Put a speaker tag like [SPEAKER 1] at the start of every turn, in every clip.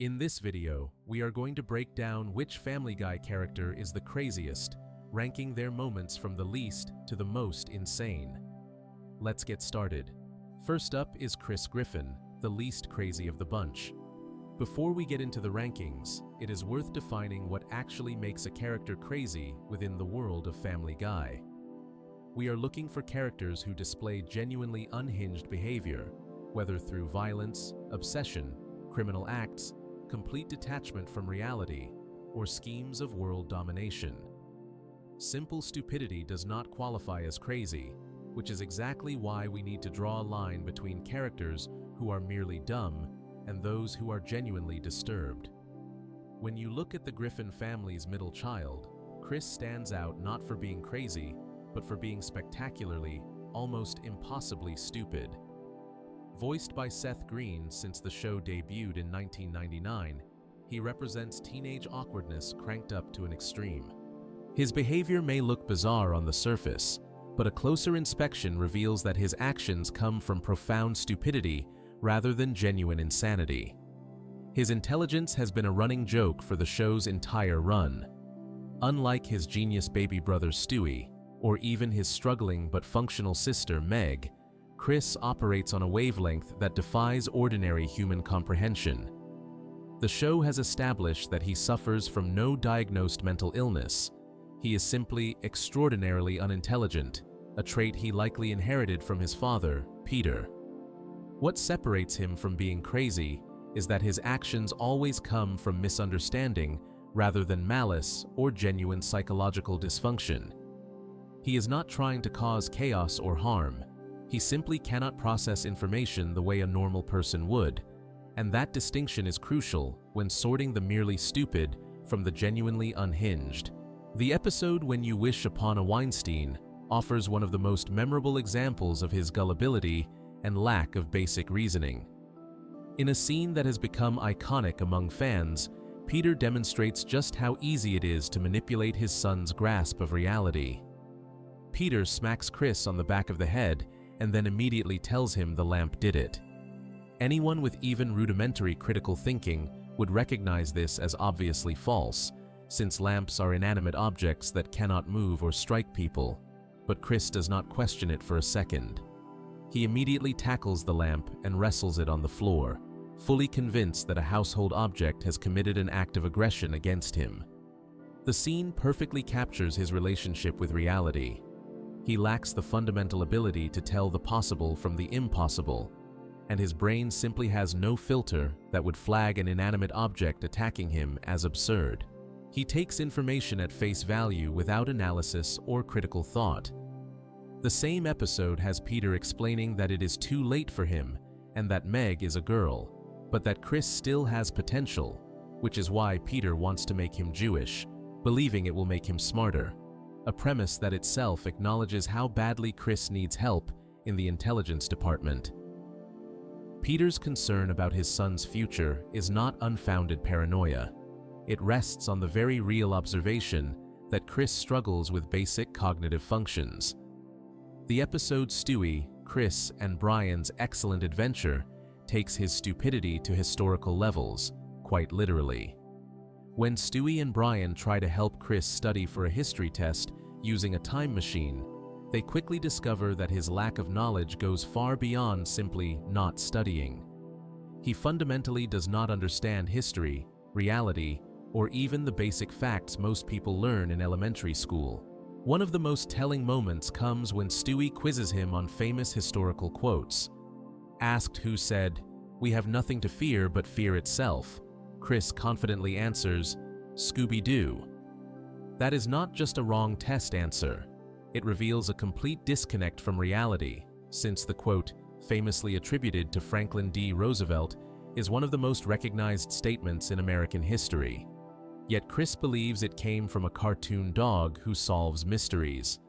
[SPEAKER 1] In this video, we are going to break down which Family Guy character is the craziest, ranking their moments from the least to the most insane. Let's get started. First up is Chris Griffin, the least crazy of the bunch. Before we get into the rankings, it is worth defining what actually makes a character crazy within the world of Family Guy. We are looking for characters who display genuinely unhinged behavior, whether through violence, obsession, criminal acts, complete detachment from reality, or schemes of world domination. Simple stupidity does not qualify as crazy, which is exactly why we need to draw a line between characters who are merely dumb and those who are genuinely disturbed. When you look at the Griffin family's middle child, Chris stands out not for being crazy, but for being spectacularly, almost impossibly stupid. Voiced by Seth Green since the show debuted in 1999, he represents teenage awkwardness cranked up to an extreme. His behavior may look bizarre on the surface, but a closer inspection reveals that his actions come from profound stupidity rather than genuine insanity. His intelligence has been a running joke for the show's entire run. Unlike his genius baby brother Stewie, or even his struggling but functional sister Meg, Chris operates on a wavelength that defies ordinary human comprehension. The show has established that he suffers from no diagnosed mental illness. He is simply extraordinarily unintelligent, a trait he likely inherited from his father, Peter. What separates him from being crazy is that his actions always come from misunderstanding rather than malice or genuine psychological dysfunction. He is not trying to cause chaos or harm. He simply cannot process information the way a normal person would, and that distinction is crucial when sorting the merely stupid from the genuinely unhinged. The episode When You Wish Upon a Weinstein offers one of the most memorable examples of his gullibility and lack of basic reasoning. In a scene that has become iconic among fans, Peter demonstrates just how easy it is to manipulate his son's grasp of reality. Peter smacks Chris on the back of the head and then immediately tells him the lamp did it. Anyone with even rudimentary critical thinking would recognize this as obviously false, since lamps are inanimate objects that cannot move or strike people, but Chris does not question it for a second. He immediately tackles the lamp and wrestles it on the floor, fully convinced that a household object has committed an act of aggression against him. The scene perfectly captures his relationship with reality. He lacks the fundamental ability to tell the possible from the impossible, and his brain simply has no filter that would flag an inanimate object attacking him as absurd. He takes information at face value without analysis or critical thought. The same episode has Peter explaining that it is too late for him and that Meg is a girl, but that Chris still has potential, which is why Peter wants to make him Jewish, believing it will make him smarter. A premise that itself acknowledges how badly Chris needs help in the intelligence department. Peter's concern about his son's future is not unfounded paranoia. It rests on the very real observation that Chris struggles with basic cognitive functions. The episode Stewie, Chris, and Brian's excellent adventure takes his stupidity to historical levels, quite literally. When Stewie and Brian try to help Chris study for a history test using a time machine, they quickly discover that his lack of knowledge goes far beyond simply not studying. He fundamentally does not understand history, reality, or even the basic facts most people learn in elementary school. One of the most telling moments comes when Stewie quizzes him on famous historical quotes. Asked who said, "We have nothing to fear but fear itself," Chris confidently answers, "Scooby-Doo." That is not just a wrong test answer. It reveals a complete disconnect from reality, since the quote, famously attributed to Franklin D. Roosevelt, is one of the most recognized statements in American history. Yet Chris believes it came from a cartoon dog who solves mysteries.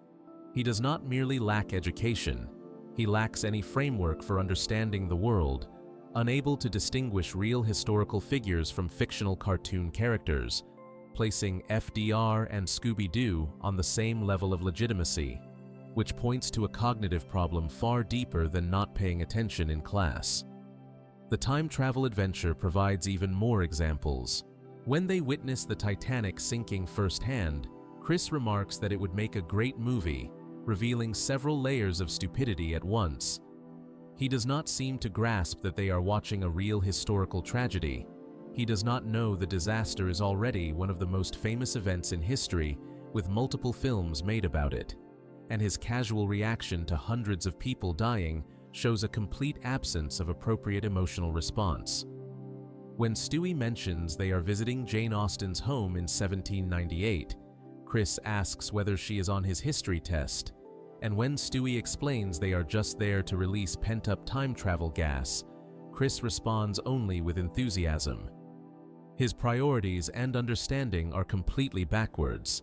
[SPEAKER 1] He does not merely lack education, he lacks any framework for understanding the world, unable to distinguish real historical figures from fictional cartoon characters, placing FDR and Scooby-Doo on the same level of legitimacy, which points to a cognitive problem far deeper than not paying attention in class. The time travel adventure provides even more examples. When they witness the Titanic sinking firsthand, Chris remarks that it would make a great movie, revealing several layers of stupidity at once. He does not seem to grasp that they are watching a real historical tragedy. He does not know the disaster is already one of the most famous events in history, with multiple films made about it. And his casual reaction to hundreds of people dying shows a complete absence of appropriate emotional response. When Stewie mentions they are visiting Jane Austen's home in 1798, Chris asks whether she is on his history test, and when Stewie explains they are just there to release pent-up time travel gas, Chris responds only with enthusiasm. His priorities and understanding are completely backwards.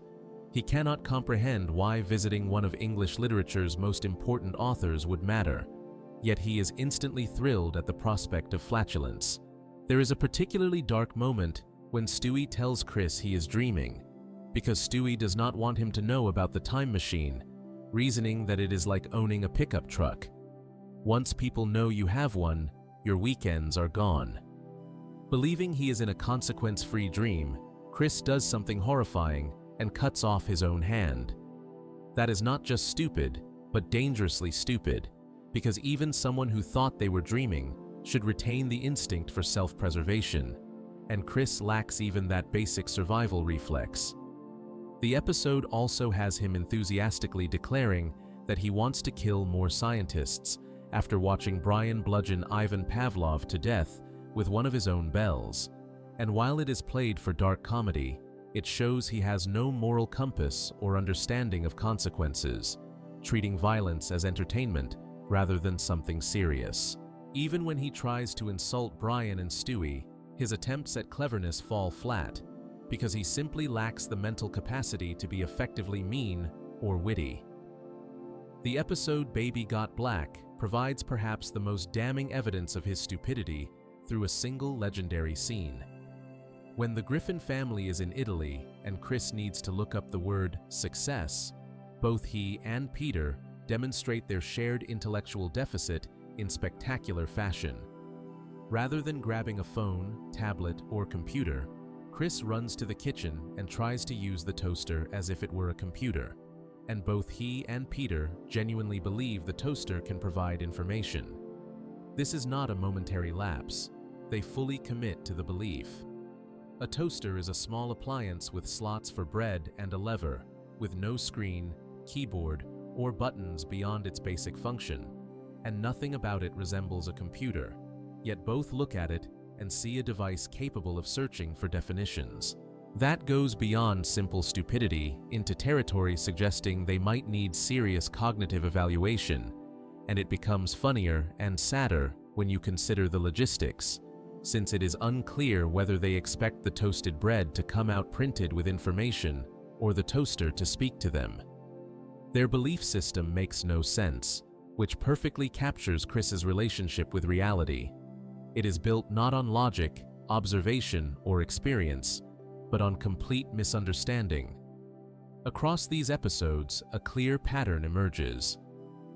[SPEAKER 1] He cannot comprehend why visiting one of English literature's most important authors would matter, yet he is instantly thrilled at the prospect of flatulence. There is a particularly dark moment when Stewie tells Chris he is dreaming, because Stewie does not want him to know about the time machine, reasoning that it is like owning a pickup truck. Once people know you have one, your weekends are gone. Believing he is in a consequence-free dream, Chris does something horrifying and cuts off his own hand. That is not just stupid, but dangerously stupid, because even someone who thought they were dreaming should retain the instinct for self-preservation, and Chris lacks even that basic survival reflex. The episode also has him enthusiastically declaring that he wants to kill more scientists after watching Brian bludgeon Ivan Pavlov to death with one of his own bells, and while it is played for dark comedy, it shows he has no moral compass or understanding of consequences, treating violence as entertainment rather than something serious. Even when he tries to insult Brian and Stewie, his attempts at cleverness fall flat, because he simply lacks the mental capacity to be effectively mean or witty. The episode Baby Got Black provides perhaps the most damning evidence of his stupidity through a single legendary scene. When the Griffin family is in Italy and Chris needs to look up the word success, both he and Peter demonstrate their shared intellectual deficit in spectacular fashion. Rather than grabbing a phone, tablet, or computer, Chris runs to the kitchen and tries to use the toaster as if it were a computer, and both he and Peter genuinely believe the toaster can provide information. This is not a momentary lapse. They fully commit to the belief. A toaster is a small appliance with slots for bread and a lever, with no screen, keyboard, or buttons beyond its basic function, and nothing about it resembles a computer, yet both look at it and see a device capable of searching for definitions. That goes beyond simple stupidity into territory suggesting they might need serious cognitive evaluation, and it becomes funnier and sadder when you consider the logistics, since it is unclear whether they expect the toasted bread to come out printed with information or the toaster to speak to them. Their belief system makes no sense, which perfectly captures Chris's relationship with reality. It is built not on logic, observation, or experience, but on complete misunderstanding. Across these episodes, a clear pattern emerges.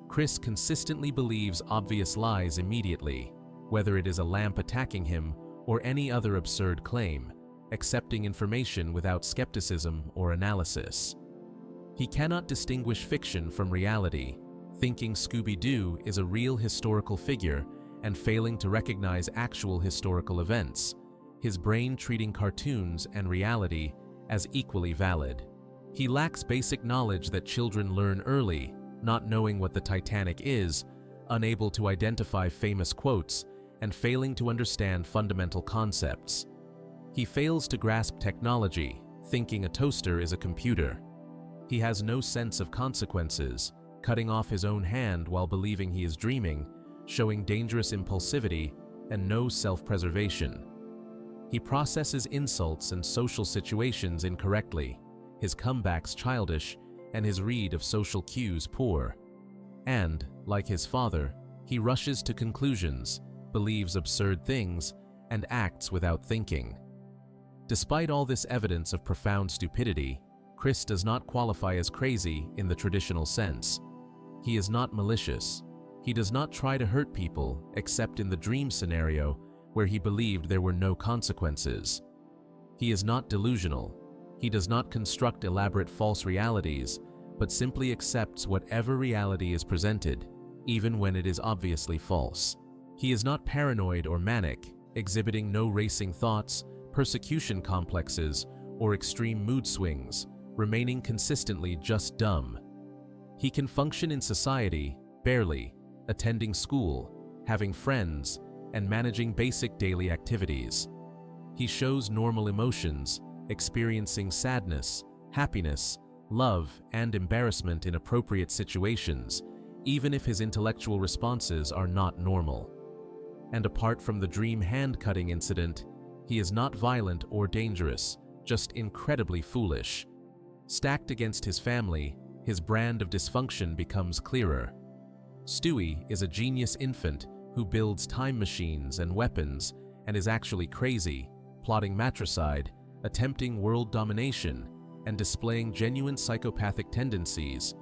[SPEAKER 1] Chris consistently believes obvious lies immediately, whether it is a lamp attacking him or any other absurd claim, accepting information without skepticism or analysis. He cannot distinguish fiction from reality, thinking Scooby-Doo is a real historical figure and failing to recognize actual historical events, his brain treating cartoons and reality as equally valid. He lacks basic knowledge that children learn early, not knowing what the Titanic is, unable to identify famous quotes, and failing to understand fundamental concepts. He fails to grasp technology, thinking a toaster is a computer. He has no sense of consequences, cutting off his own hand while believing he is dreaming, showing dangerous impulsivity and no self-preservation. He processes insults and social situations incorrectly, his comebacks childish, and his read of social cues poor. And, like his father, he rushes to conclusions, believes absurd things, and acts without thinking. Despite all this evidence of profound stupidity, Chris does not qualify as crazy in the traditional sense. He is not malicious. He does not try to hurt people, except in the dream scenario where he believed there were no consequences. He is not delusional. He does not construct elaborate false realities, but simply accepts whatever reality is presented, even when it is obviously false. He is not paranoid or manic, exhibiting no racing thoughts, persecution complexes, or extreme mood swings, remaining consistently just dumb. He can function in society, barely, attending school, having friends, and managing basic daily activities. He shows normal emotions, experiencing sadness, happiness, love, and embarrassment in appropriate situations, even if his intellectual responses are not normal. And apart from the dream hand-cutting incident, he is not violent or dangerous, just incredibly foolish. Stacked against his family, his brand of dysfunction becomes clearer. Stewie is a genius infant who builds time machines and weapons and is actually crazy, plotting matricide, attempting world domination, and displaying genuine psychopathic tendencies,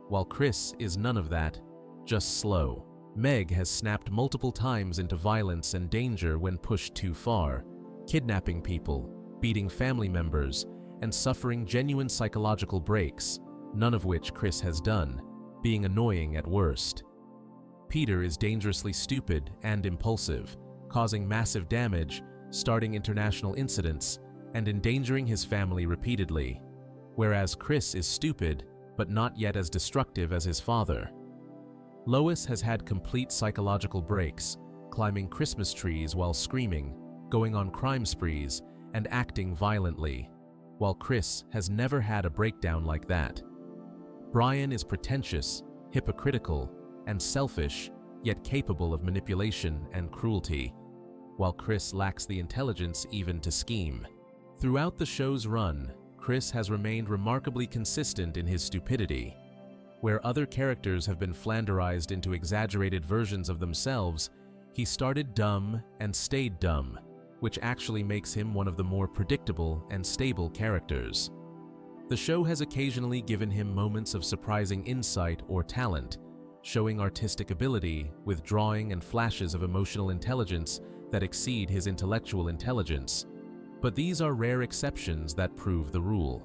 [SPEAKER 1] while Chris is none of that, just slow. Meg has snapped multiple times into violence and danger when pushed too far, kidnapping people, beating family members, and suffering genuine psychological breaks, none of which Chris has done, being annoying at worst. Peter is dangerously stupid and impulsive, causing massive damage, starting international incidents, and endangering his family repeatedly, whereas Chris is stupid, but not yet as destructive as his father. Lois has had complete psychological breaks, climbing Christmas trees while screaming, going on crime sprees, and acting violently, while Chris has never had a breakdown like that. Brian is pretentious, hypocritical, and selfish, yet capable of manipulation and cruelty, while Chris lacks the intelligence even to scheme. Throughout the show's run, Chris has remained remarkably consistent in his stupidity. Where other characters have been flanderized into exaggerated versions of themselves, he started dumb and stayed dumb, which actually makes him one of the more predictable and stable characters. The show has occasionally given him moments of surprising insight or talent, showing artistic ability with drawing and flashes of emotional intelligence that exceed his intellectual intelligence. But these are rare exceptions that prove the rule.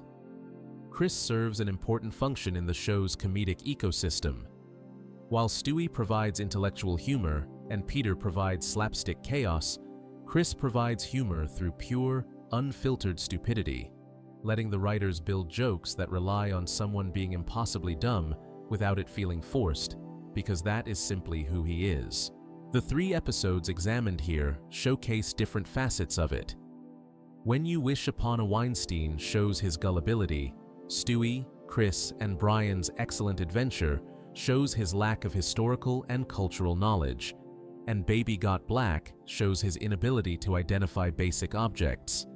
[SPEAKER 1] Chris serves an important function in the show's comedic ecosystem. While Stewie provides intellectual humor and Peter provides slapstick chaos, Chris provides humor through pure, unfiltered stupidity, letting the writers build jokes that rely on someone being impossibly dumb without it feeling forced, because that is simply who he is. The 3 episodes examined here showcase different facets of it. When You Wish Upon a Weinstein shows his gullibility, Stewie, Chris, and Brian's excellent adventure shows his lack of historical and cultural knowledge, and Baby Got Black shows his inability to identify basic objects.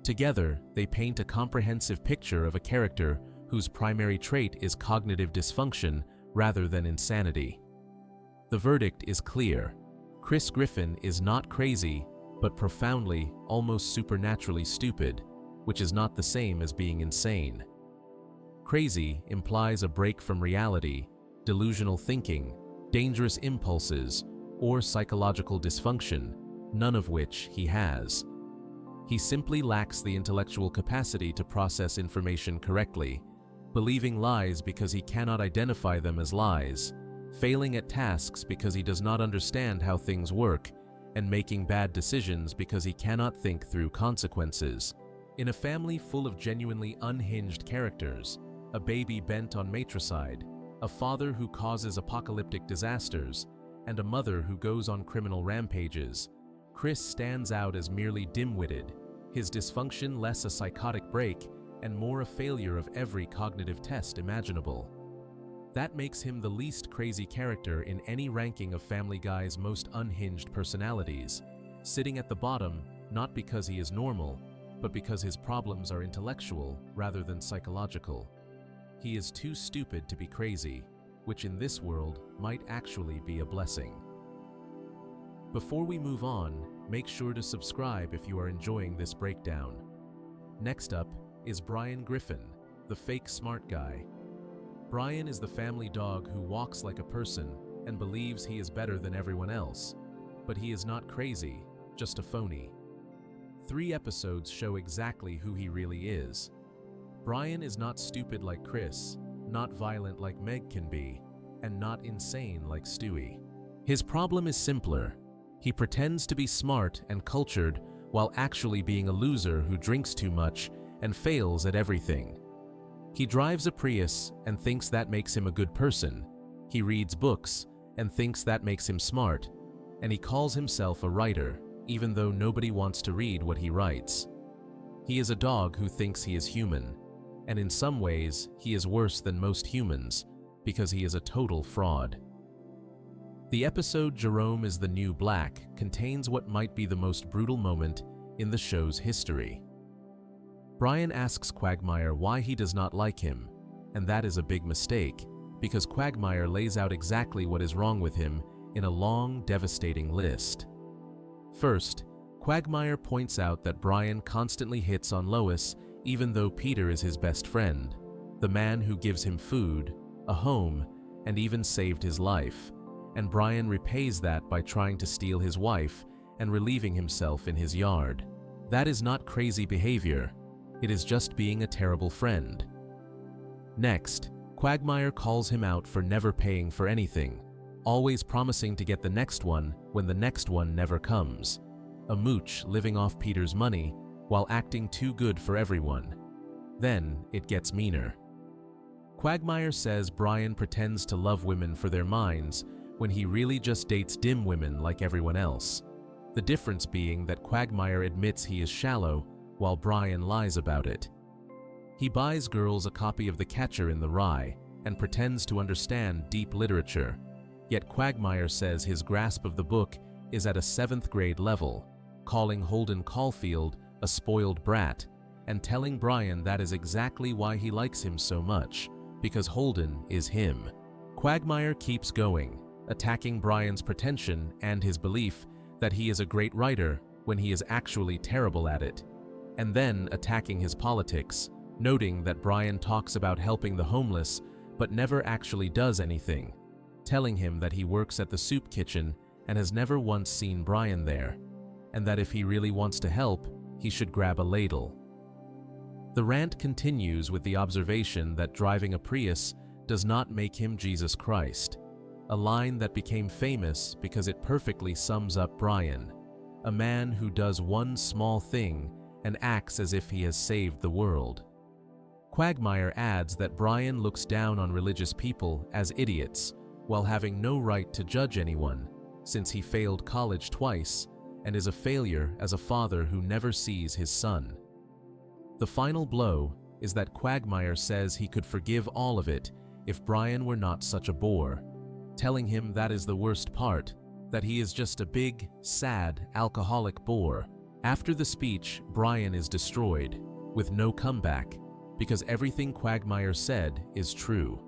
[SPEAKER 1] Together, they paint a comprehensive picture of a character whose primary trait is cognitive dysfunction rather than insanity. The verdict is clear. Chris Griffin is not crazy, but profoundly, almost supernaturally stupid, which is not the same as being insane. Crazy implies a break from reality, delusional thinking, dangerous impulses, or psychological dysfunction, none of which he has. He simply lacks the intellectual capacity to process information correctly, believing lies because he cannot identify them as lies, failing at tasks because he does not understand how things work, and making bad decisions because he cannot think through consequences. In a family full of genuinely unhinged characters, a baby bent on matricide, a father who causes apocalyptic disasters, and a mother who goes on criminal rampages, Chris stands out as merely dim-witted, his dysfunction less a psychotic break and more a failure of every cognitive test imaginable. That makes him the least crazy character in any ranking of Family Guy's most unhinged personalities, sitting at the bottom not because he is normal, but because his problems are intellectual rather than psychological. He is too stupid to be crazy, which in this world might actually be a blessing. Before we move on, make sure to subscribe if you are enjoying this breakdown. Next up is Brian Griffin, the fake smart guy. Brian is the family dog who walks like a person and believes he is better than everyone else. But he is not crazy, just a phony. 3 episodes show exactly who he really is. Brian is not stupid like Chris, not violent like Meg can be, and not insane like Stewie. His problem is simpler. He pretends to be smart and cultured while actually being a loser who drinks too much and fails at everything. He drives a Prius and thinks that makes him a good person. He reads books and thinks that makes him smart. And he calls himself a writer, even though nobody wants to read what he writes. He is a dog who thinks he is human, and in some ways, he is worse than most humans because he is a total fraud. The episode Jerome is the New Black contains what might be the most brutal moment in the show's history. Brian asks Quagmire why he does not like him, and that is a big mistake because Quagmire lays out exactly what is wrong with him in a long, devastating list. First, Quagmire points out that Brian constantly hits on Lois even though Peter is his best friend, the man who gives him food, a home, and even saved his life, and Brian repays that by trying to steal his wife and relieving himself in his yard. That is not crazy behavior, it is just being a terrible friend. Next, Quagmire calls him out for never paying for anything, always promising to get the next one when the next one never comes. A mooch living off Peter's money while acting too good for everyone. Then it gets meaner. Quagmire says Brian pretends to love women for their minds when he really just dates dim women like everyone else. The difference being that Quagmire admits he is shallow while Brian lies about it. He buys girls a copy of The Catcher in the Rye and pretends to understand deep literature. Yet Quagmire says his grasp of the book is at a 7th grade level, calling Holden Caulfield a spoiled brat, and telling Brian that is exactly why he likes him so much, because Holden is him. Quagmire keeps going, attacking Brian's pretension and his belief that he is a great writer when he is actually terrible at it, and then attacking his politics, noting that Brian talks about helping the homeless but never actually does anything, telling him that he works at the soup kitchen and has never once seen Brian there, and that if he really wants to help, he should grab a ladle. The rant continues with the observation that driving a Prius does not make him Jesus Christ, a line that became famous because it perfectly sums up Brian, a man who does one small thing and acts as if he has saved the world. Quagmire adds that Brian looks down on religious people as idiots while having no right to judge anyone, since he failed college twice and is a failure as a father who never sees his son. The final blow is that Quagmire says he could forgive all of it if Brian were not such a bore, telling him that is the worst part, that he is just a big, sad, alcoholic bore. After the speech, Brian is destroyed, with no comeback, because everything Quagmire said is true.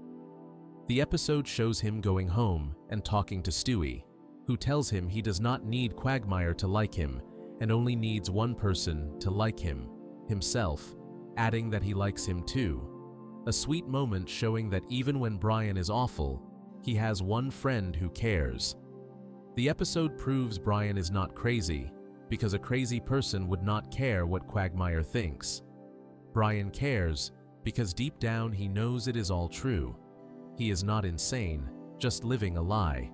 [SPEAKER 1] The episode shows him going home and talking to Stewie, who tells him he does not need Quagmire to like him and only needs one person to like him, himself, adding that he likes him too. A sweet moment showing that even when Brian is awful, he has one friend who cares. The episode proves Brian is not crazy, because a crazy person would not care what Quagmire thinks. Brian cares because deep down he knows it is all true. He is not insane, just living a lie.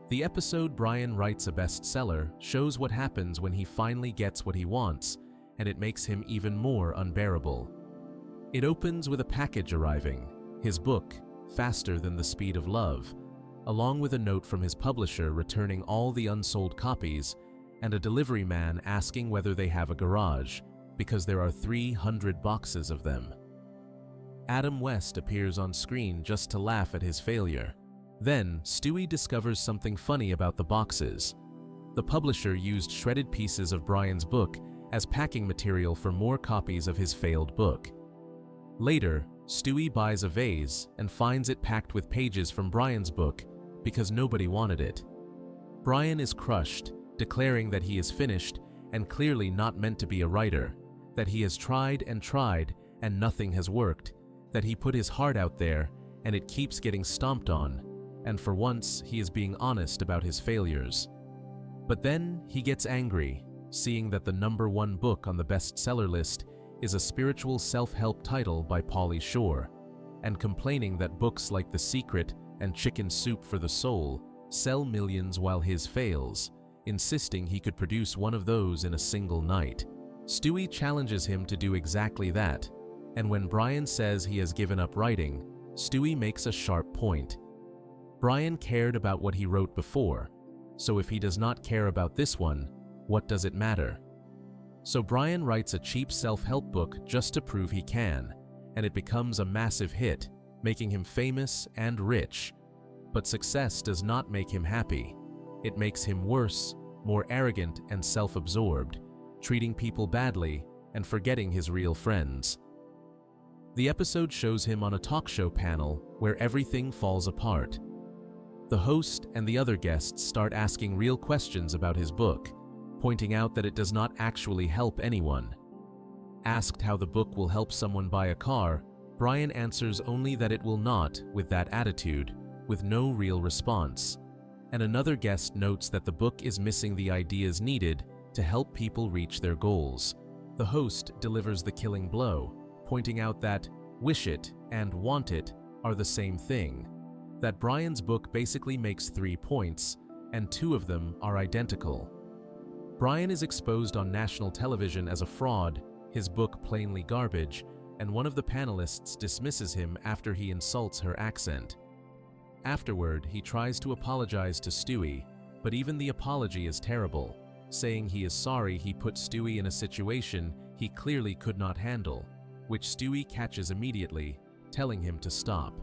[SPEAKER 1] The episode Brian Writes a Bestseller shows what happens when he finally gets what he wants, and it makes him even more unbearable. It opens with a package arriving, his book, Faster Than the Speed of Love, along with a note from his publisher returning all the unsold copies, and a delivery man asking whether they have a garage, because there are 300 boxes of them. Adam West appears on screen just to laugh at his failure. Then, Stewie discovers something funny about the boxes. The publisher used shredded pieces of Brian's book as packing material for more copies of his failed book. Later, Stewie buys a vase and finds it packed with pages from Brian's book because nobody wanted it. Brian is crushed, declaring that he is finished and clearly not meant to be a writer, that he has tried and nothing has worked, that he put his heart out there and it keeps getting stomped on, and for once he is being honest about his failures. But then he gets angry, seeing that the #1 book on the bestseller list is a spiritual self-help title by Pauly Shore, and complaining that books like The Secret and Chicken Soup for the Soul sell millions while his fails, insisting he could produce one of those in a single night. Stewie challenges him to do exactly that, and when Brian says he has given up writing, Stewie makes a sharp point. Brian cared about what he wrote before, so if he does not care about this one, what does it matter? So Brian writes a cheap self-help book just to prove he can, and it becomes a massive hit, making him famous and rich. But success does not make him happy. It makes him worse, more arrogant and self-absorbed, treating people badly and forgetting his real friends. The episode shows him on a talk show panel where everything falls apart. The host and the other guests start asking real questions about his book, pointing out that it does not actually help anyone. Asked how the book will help someone buy a car, Brian answers only that it will not, with that attitude, with no real response. And another guest notes that the book is missing the ideas needed to help people reach their goals. The host delivers the killing blow, pointing out that wish it and want it are the same thing, that Brian's book basically makes 3 points, and 2 of them are identical. Brian is exposed on national television as a fraud, his book plainly garbage, and one of the panelists dismisses him after he insults her accent. Afterward, he tries to apologize to Stewie, but even the apology is terrible, saying he is sorry he put Stewie in a situation he clearly could not handle, which Stewie catches immediately, telling him to stop.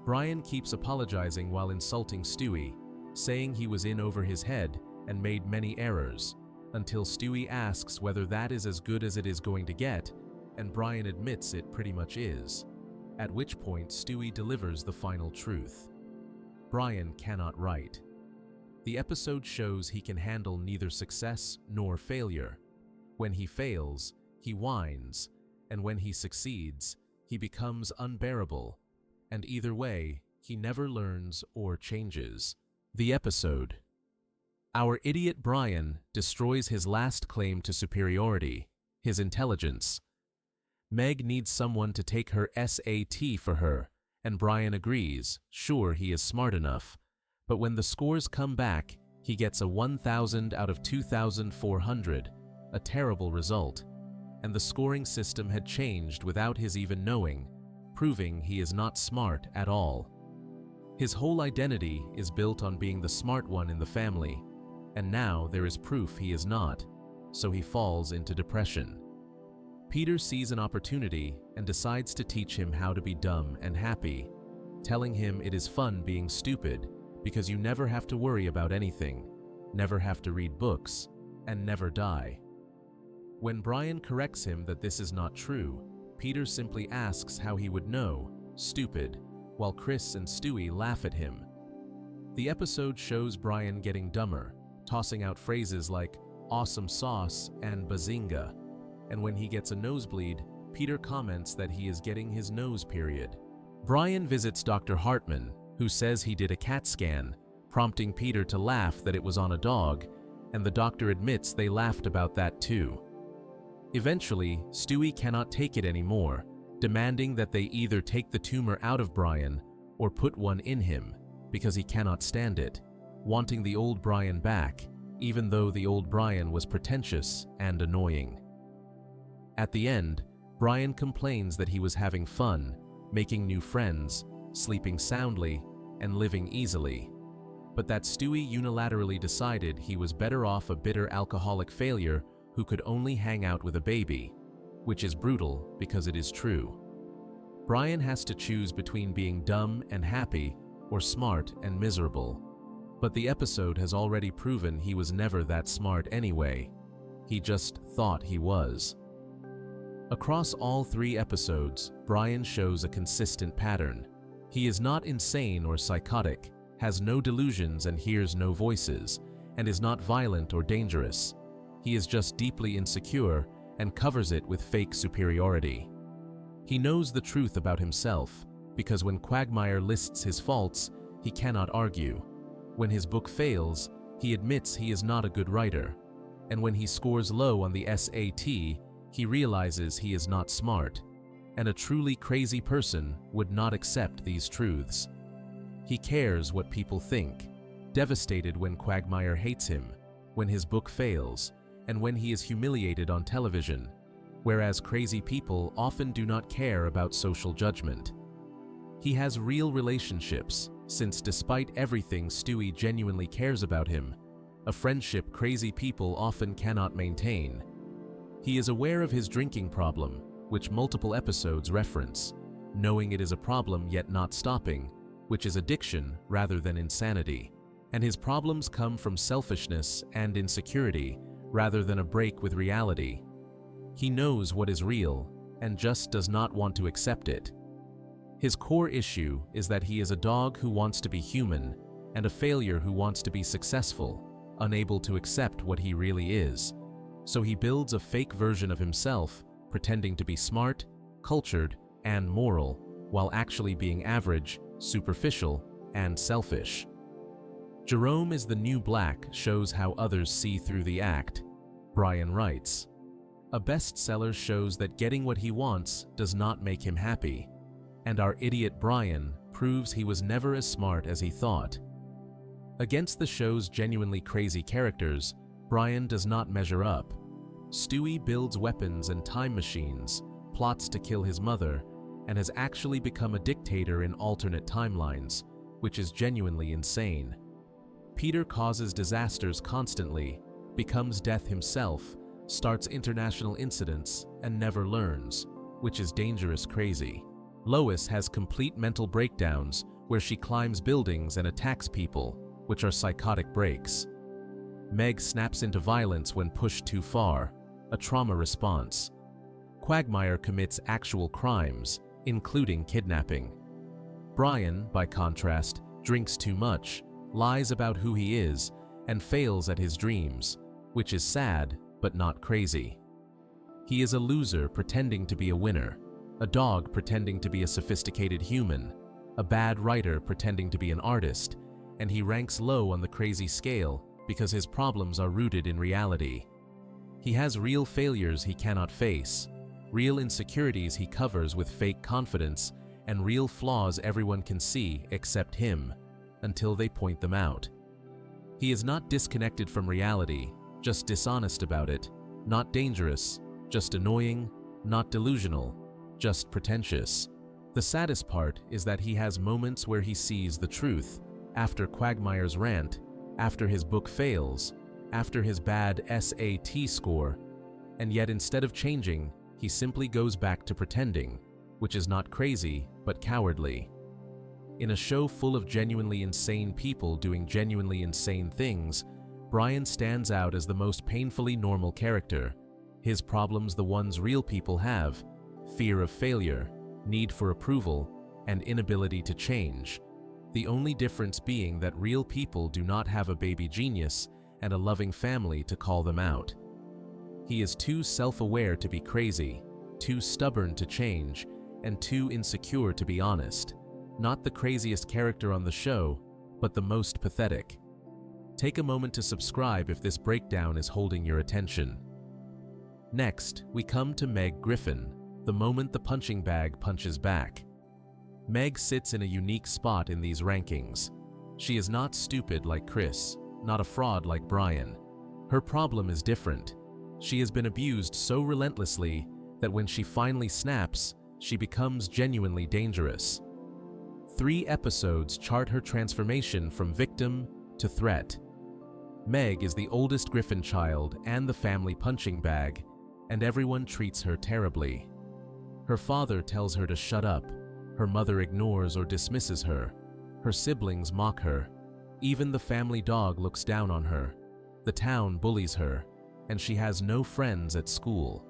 [SPEAKER 1] Brian keeps apologizing while insulting Stewie, saying he was in over his head and made many errors, until Stewie asks whether that is as good as it is going to get, and Brian admits it pretty much is, at which point Stewie delivers the final truth. Brian cannot write. The episode shows he can handle neither success nor failure. When he fails, he whines, and when he succeeds, he becomes unbearable, and either way, he never learns or changes. The episode. Our idiot Brian destroys his last claim to superiority, his intelligence. Meg needs someone to take her SAT for her, and Brian agrees, sure he is smart enough. But when the scores come back, he gets a 1,000 out of 2,400, a terrible result. And the scoring system had changed without his even knowing, proving he is not smart at all. His whole identity is built on being the smart one in the family, and now there is proof he is not, so he falls into depression. Peter sees an opportunity and decides to teach him how to be dumb and happy, telling him it is fun being stupid because you never have to worry about anything, never have to read books, and never die. When Brian corrects him that this is not true, Peter simply asks how he would know, stupid, while Chris and Stewie laugh at him. The episode shows Brian getting dumber, tossing out phrases like awesome sauce and bazinga, and when he gets a nosebleed, Peter comments that he is getting his nose period. Brian visits Dr. Hartman, who says he did a CAT scan, prompting Peter to laugh that it was on a dog, and the doctor admits they laughed about that too. Eventually, Stewie cannot take it anymore, demanding that they either take the tumor out of Brian or put one in him, because he cannot stand it, wanting the old Brian back, even though the old Brian was pretentious and annoying. At the end, Brian complains that he was having fun, making new friends, sleeping soundly, and living easily, but that Stewie unilaterally decided he was better off a bitter alcoholic failure who could only hang out with a baby, which is brutal because it is true. Brian has to choose between being dumb and happy or smart and miserable, but the episode has already proven he was never that smart anyway. He just thought he was. Across all 3 episodes, Brian shows a consistent pattern. He is not insane or psychotic, has no delusions and hears no voices, and is not violent or dangerous. He is just deeply insecure and covers it with fake superiority. He knows the truth about himself, because when Quagmire lists his faults, he cannot argue. When his book fails, he admits he is not a good writer. And when he scores low on the SAT, he realizes he is not smart. And a truly crazy person would not accept these truths. He cares what people think, devastated when Quagmire hates him, when his book fails, and when he is humiliated on television, whereas crazy people often do not care about social judgment. He has real relationships, since despite everything Stewie genuinely cares about him, a friendship crazy people often cannot maintain. He is aware of his drinking problem, which multiple episodes reference, knowing it is a problem yet not stopping, which is addiction rather than insanity. And his problems come from selfishness and insecurity rather than a break with reality. He knows what is real and just does not want to accept it. His core issue is that he is a dog who wants to be human and a failure who wants to be successful, unable to accept what he really is. So he builds a fake version of himself, pretending to be smart, cultured, and moral, while actually being average, superficial, and selfish. Jerome is the New Black shows how others see through the act. Brian writes, "A bestseller shows that getting what he wants does not make him happy, and our idiot Brian proves he was never as smart as he thought." Against the show's genuinely crazy characters, Brian does not measure up. Stewie builds weapons and time machines, plots to kill his mother, and has actually become a dictator in alternate timelines, which is genuinely insane. Peter causes disasters constantly, becomes death himself, starts international incidents, and never learns, which is dangerous crazy. Lois has complete mental breakdowns where she climbs buildings and attacks people, which are psychotic breaks. Meg snaps into violence when pushed too far, a trauma response. Quagmire commits actual crimes, including kidnapping. Brian, by contrast, drinks too much, lies about who he is, and fails at his dreams, which is sad but not crazy. He is a loser pretending to be a winner, a dog pretending to be a sophisticated human, a bad writer pretending to be an artist, and he ranks low on the crazy scale because his problems are rooted in reality. He has real failures he cannot face, real insecurities he covers with fake confidence, and real flaws everyone can see except him, until they point them out. He is not disconnected from reality, just dishonest about it, not dangerous, just annoying, not delusional, just pretentious. The saddest part is that he has moments where he sees the truth, after Quagmire's rant, after his book fails, after his bad SAT score, and yet instead of changing, he simply goes back to pretending, which is not crazy, but cowardly. In a show full of genuinely insane people doing genuinely insane things, Brian stands out as the most painfully normal character. His problems the ones real people have: fear of failure, need for approval, and inability to change. The only difference being that real people do not have a baby genius and a loving family to call them out. He is too self-aware to be crazy, too stubborn to change, and too insecure to be honest. Not the craziest character on the show, but the most pathetic. Take a moment to subscribe if this breakdown is holding your attention. Next, we come to Meg Griffin, the moment the punching bag punches back. Meg sits in a unique spot in these rankings. She is not stupid like Chris, not a fraud like Brian. Her problem is different. She has been abused so relentlessly that when she finally snaps, she becomes genuinely dangerous. 3 episodes chart her transformation from victim to threat. Meg is the oldest Griffin child and the family punching bag, and everyone treats her terribly. Her father tells her to shut up. Her mother ignores or dismisses her. Her siblings mock her. Even the family dog looks down on her. The town bullies her, and she has no friends at school.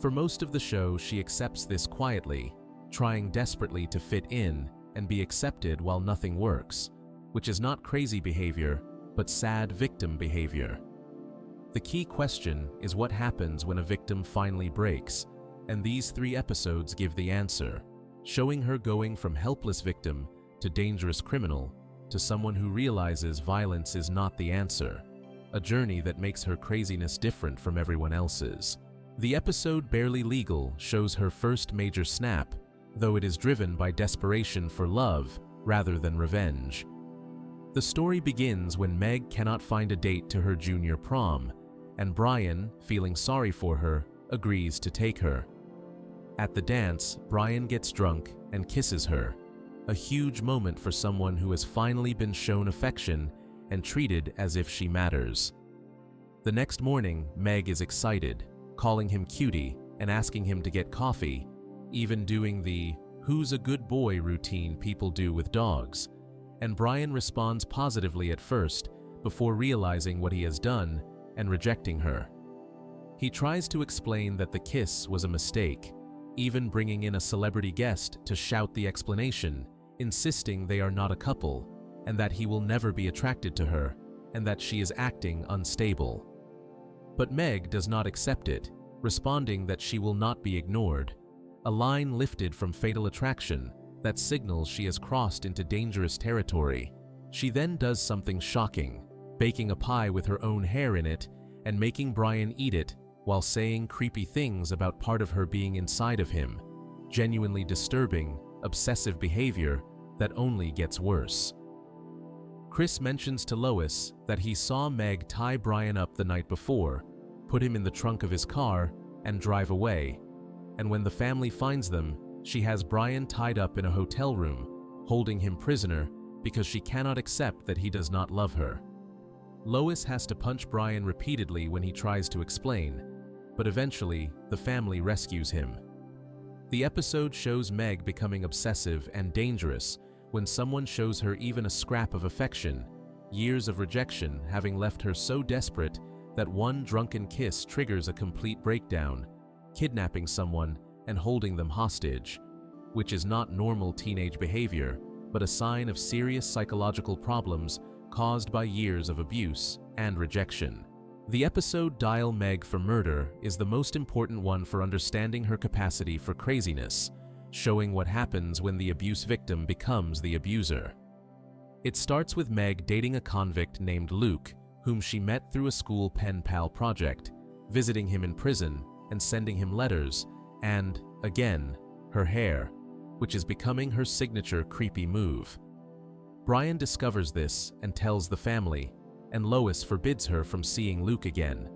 [SPEAKER 1] For most of the show, she accepts this quietly, trying desperately to fit in and be accepted while nothing works, which is not crazy behavior, but sad victim behavior. The key question is what happens when a victim finally breaks, and these 3 episodes give the answer, showing her going from helpless victim to dangerous criminal, to someone who realizes violence is not the answer, a journey that makes her craziness different from everyone else's. The episode Barely Legal shows her first major snap, though it is driven by desperation for love rather than revenge. The story begins when Meg cannot find a date to her junior prom, and Brian, feeling sorry for her, agrees to take her. At the dance, Brian gets drunk and kisses her, a huge moment for someone who has finally been shown affection and treated as if she matters. The next morning, Meg is excited, calling him cutie and asking him to get coffee, even doing the "who's a good boy" routine people do with dogs, and Brian responds positively at first before realizing what he has done and rejecting her. He tries to explain that the kiss was a mistake, even bringing in a celebrity guest to shout the explanation, insisting they are not a couple, and that he will never be attracted to her, and that she is acting unstable. But Meg does not accept it, responding that she will not be ignored, a line lifted from Fatal Attraction that signals she has crossed into dangerous territory. She then does something shocking, baking a pie with her own hair in it and making Brian eat it while saying creepy things about part of her being inside of him, genuinely disturbing, obsessive behavior that only gets worse. Chris mentions to Lois that he saw Meg tie Brian up the night before, put him in the trunk of his car, and drive away, and when the family finds them, she has Brian tied up in a hotel room, holding him prisoner because she cannot accept that he does not love her. Lois has to punch Brian repeatedly when he tries to explain, but eventually the family rescues him. The episode shows Meg becoming obsessive and dangerous when someone shows her even a scrap of affection, years of rejection having left her so desperate that one drunken kiss triggers a complete breakdown, kidnapping someone and holding them hostage, which is not normal teenage behavior, but a sign of serious psychological problems caused by years of abuse and rejection. The episode Dial Meg for Murder is the most important one for understanding her capacity for craziness, showing what happens when the abuse victim becomes the abuser. It starts with Meg dating a convict named Luke, whom she met through a school pen pal project, visiting him in prison and sending him letters, and, again, her hair, which is becoming her signature creepy move. Brian discovers this and tells the family, and Lois forbids her from seeing Luke again,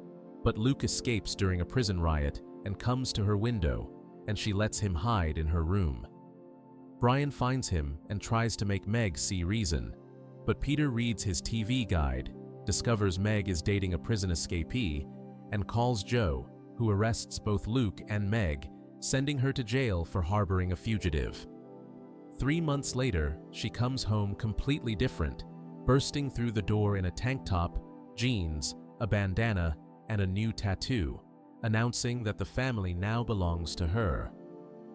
[SPEAKER 1] but Luke escapes during a prison riot and comes to her window, and she lets him hide in her room. Brian finds him and tries to make Meg see reason, but Peter reads his TV guide, discovers Meg is dating a prison escapee, and calls Joe, who arrests both Luke and Meg, sending her to jail for harboring a fugitive. 3 months later, she comes home completely different, bursting through the door in a tank top, jeans, a bandana, and a new tattoo, announcing that the family now belongs to her.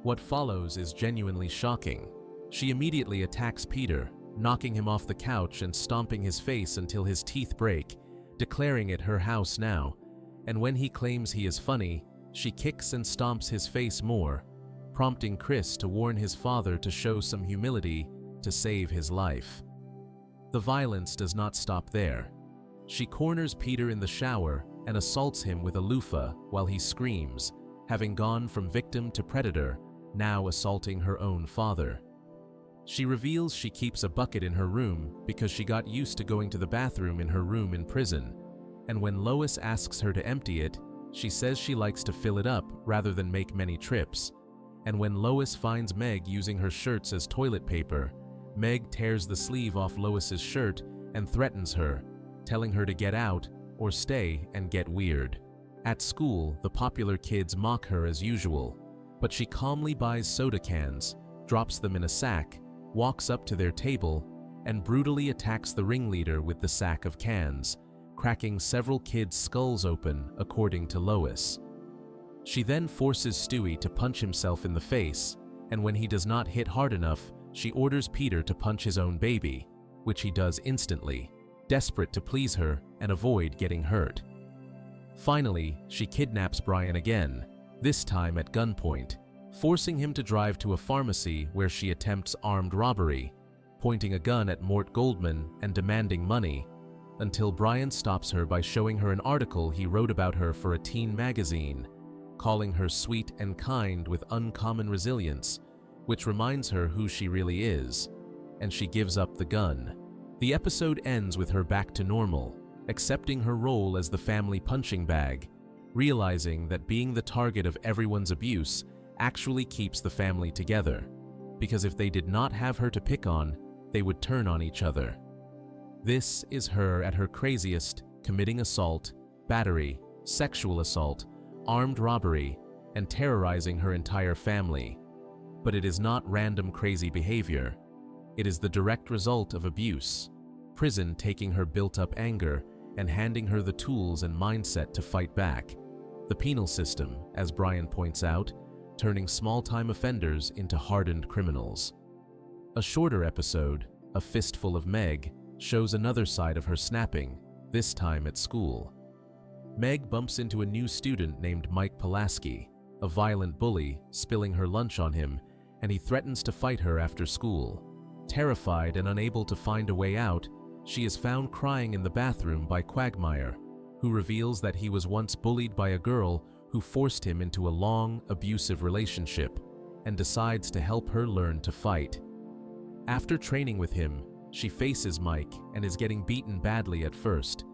[SPEAKER 1] What follows is genuinely shocking. She immediately attacks Peter, knocking him off the couch and stomping his face until his teeth break, declaring it her house now, and when he claims he is funny, she kicks and stomps his face more, prompting Chris to warn his father to show some humility to save his life. The violence does not stop there. She corners Peter in the shower and assaults him with a loofah while he screams, having gone from victim to predator, now assaulting her own father. She reveals she keeps a bucket in her room because she got used to going to the bathroom in her room in prison, and when Lois asks her to empty it, she says she likes to fill it up rather than make many trips. And when Lois finds Meg using her shirts as toilet paper, Meg tears the sleeve off Lois's shirt and threatens her, telling her to get out or stay and get weird. At school, the popular kids mock her as usual, but she calmly buys soda cans, drops them in a sack, walks up to their table, and brutally attacks the ringleader with the sack of cans, cracking several kids' skulls open, according to Lois. She then forces Stewie to punch himself in the face, and when he does not hit hard enough, she orders Peter to punch his own baby, which he does instantly, desperate to please her and avoid getting hurt. Finally, she kidnaps Brian again, this time at gunpoint, forcing him to drive to a pharmacy where she attempts armed robbery, pointing a gun at Mort Goldman and demanding money, until Brian stops her by showing her an article he wrote about her for a teen magazine, calling her sweet and kind with uncommon resilience, which reminds her who she really is, and she gives up the gun. The episode ends with her back to normal, accepting her role as the family punching bag, realizing that being the target of everyone's abuse actually keeps the family together, because if they did not have her to pick on, they would turn on each other. This is her at her craziest, committing assault, battery, sexual assault, armed robbery, and terrorizing her entire family. But it is not random crazy behavior. It is the direct result of abuse, prison taking her built-up anger and handing her the tools and mindset to fight back, the penal system, as Brian points out, turning small-time offenders into hardened criminals. A shorter episode, A Fistful of Meg, shows another side of her snapping, this time at school. Meg bumps into a new student named Mike Pulaski, a violent bully, spilling her lunch on him, and he threatens to fight her after school. Terrified and unable to find a way out, she is found crying in the bathroom by Quagmire, who reveals that he was once bullied by a girl who forced him into a long, abusive relationship, and decides to help her learn to fight. After training with him, she faces Mike and is getting beaten badly at first,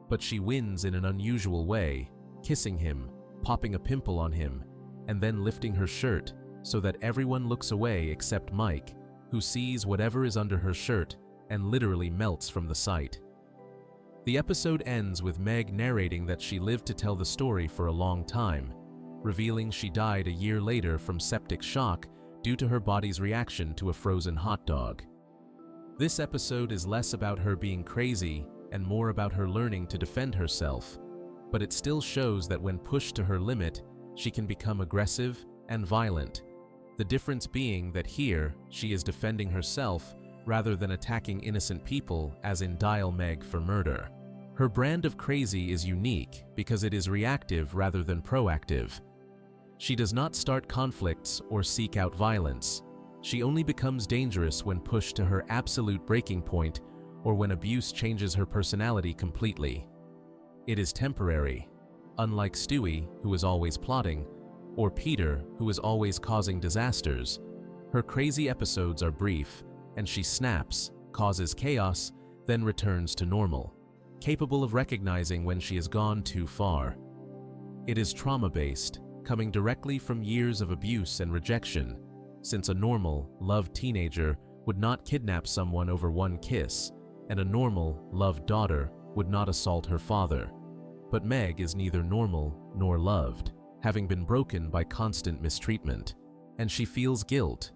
[SPEAKER 1] but she wins in an unusual way, kissing him, popping a pimple on him, and then lifting her shirt so that everyone looks away except Mike, who sees whatever is under her shirt and literally melts from the sight. The episode ends with Meg narrating that she lived to tell the story for a long time, revealing she died a year later from septic shock due to her body's reaction to a frozen hot dog. This episode is less about her being crazy and more about her learning to defend herself, but it still shows that when pushed to her limit, she can become aggressive and violent. The difference being that here, she is defending herself rather than attacking innocent people as in Dial Meg for Murder. Her brand of crazy is unique because it is reactive rather than proactive. She does not start conflicts or seek out violence. She only becomes dangerous when pushed to her absolute breaking point or when abuse changes her personality completely. It is temporary, unlike Stewie, who is always plotting, or Peter, who is always causing disasters. Her crazy episodes are brief, and she snaps, causes chaos, then returns to normal, capable of recognizing when she has gone too far. It is trauma-based, coming directly from years of abuse and rejection, since a normal, loved teenager would not kidnap someone over one kiss, and a normal, loved daughter would not assault her father. But Meg is neither normal nor loved, having been broken by constant mistreatment, and she feels guilt.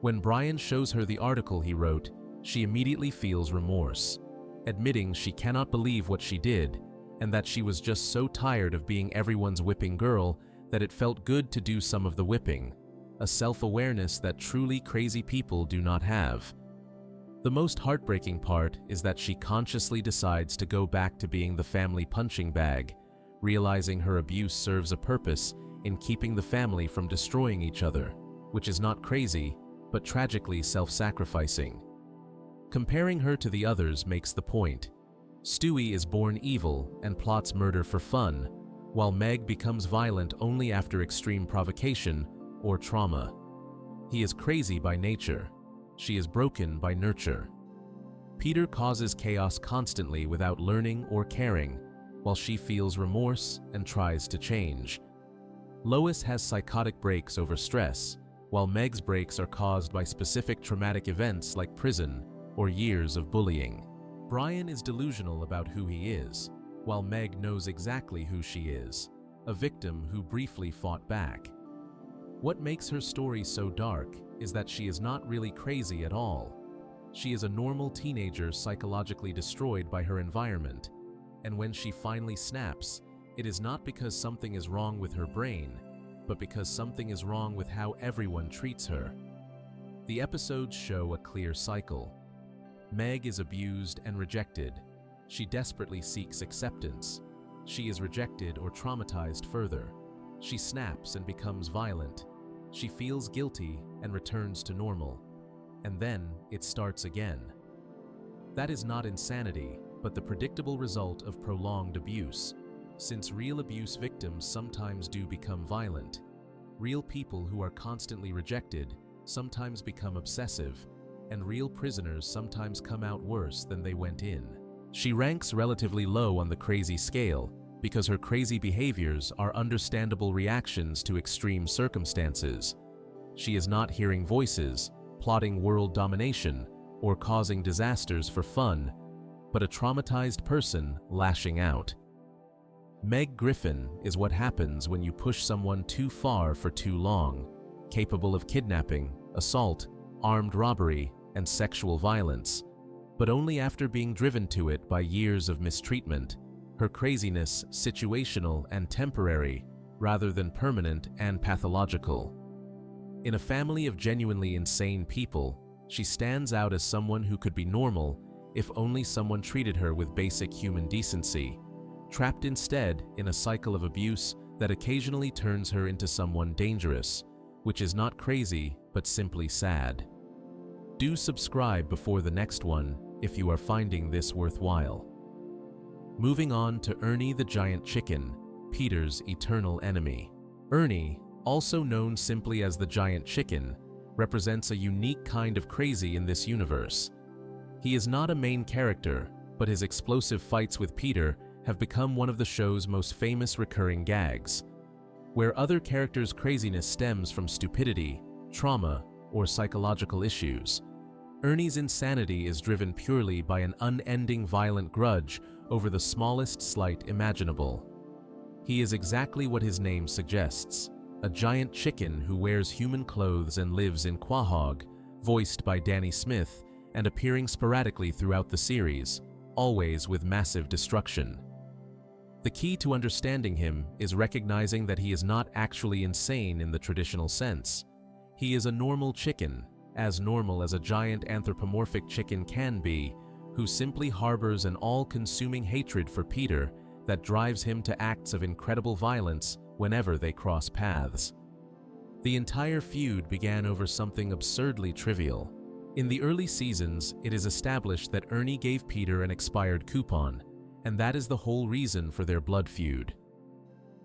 [SPEAKER 1] When Brian shows her the article he wrote, she immediately feels remorse, admitting she cannot believe what she did, and that she was just so tired of being everyone's whipping girl that it felt good to do some of the whipping, a self-awareness that truly crazy people do not have. The most heartbreaking part is that she consciously decides to go back to being the family punching bag, realizing her abuse serves a purpose in keeping the family from destroying each other, which is not crazy, but tragically self-sacrificing. Comparing her to the others makes the point. Stewie is born evil and plots murder for fun, while Meg becomes violent only after extreme provocation or trauma. He is crazy by nature. She is broken by nurture. Peter causes chaos constantly without learning or caring, while she feels remorse and tries to change. Lois has psychotic breaks over stress, while Meg's breaks are caused by specific traumatic events like prison or years of bullying. Brian is delusional about who he is, while Meg knows exactly who she is, a victim who briefly fought back. What makes her story so dark is that she is not really crazy at all. She is a normal teenager psychologically destroyed by her environment, and when she finally snaps, it is not because something is wrong with her brain, but because something is wrong with how everyone treats her. The episodes show a clear cycle. Meg is abused and rejected. She desperately seeks acceptance. She is rejected or traumatized further. She snaps and becomes violent. She feels guilty and returns to normal. and then it starts again. That is not insanity, but the predictable result of prolonged abuse. Since real abuse victims sometimes do become violent, real people who are constantly rejected sometimes become obsessive, and real prisoners sometimes come out worse than they went in. She ranks relatively low on the crazy scale because her crazy behaviors are understandable reactions to extreme circumstances. She is not hearing voices, plotting world domination, or causing disasters for fun, but a traumatized person lashing out. Meg Griffin is what happens when you push someone too far for too long, capable of kidnapping, assault, armed robbery, and sexual violence, but only after being driven to it by years of mistreatment, her craziness situational and temporary, rather than permanent and pathological. In a family of genuinely insane people, she stands out as someone who could be normal if only someone treated her with basic human decency, trapped instead in a cycle of abuse that occasionally turns her into someone dangerous, which is not crazy but simply sad. Do subscribe before the next one if you are finding this worthwhile. Moving on to Ernie the Giant Chicken, Peter's eternal enemy. Ernie, also known simply as the Giant Chicken, represents a unique kind of crazy in this universe. He is not a main character, but his explosive fights with Peter have become one of the show's most famous recurring gags. Where other characters' craziness stems from stupidity, trauma, or psychological issues, Ernie's insanity is driven purely by an unending violent grudge over the smallest slight imaginable. He is exactly what his name suggests, a giant chicken who wears human clothes and lives in Quahog, voiced by Danny Smith and appearing sporadically throughout the series, always with massive destruction. The key to understanding him is recognizing that he is not actually insane in the traditional sense. He is a normal chicken, as normal as a giant anthropomorphic chicken can be, who simply harbors an all-consuming hatred for Peter that drives him to acts of incredible violence whenever they cross paths. The entire feud began over something absurdly trivial. In the early seasons, it is established that Ernie gave Peter an expired coupon, and that is the whole reason for their blood feud.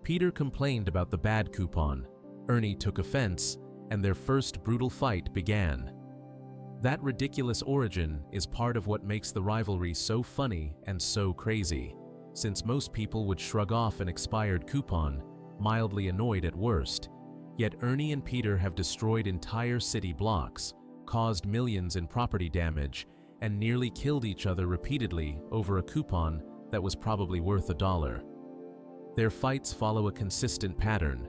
[SPEAKER 1] Peter complained about the bad coupon, Ernie took offense, and their first brutal fight began. That ridiculous origin is part of what makes the rivalry so funny and so crazy, since most people would shrug off an expired coupon, mildly annoyed at worst. Yet Ernie and Peter have destroyed entire city blocks, caused millions in property damage, and nearly killed each other repeatedly over a coupon that was probably worth $1. Their fights follow a consistent pattern.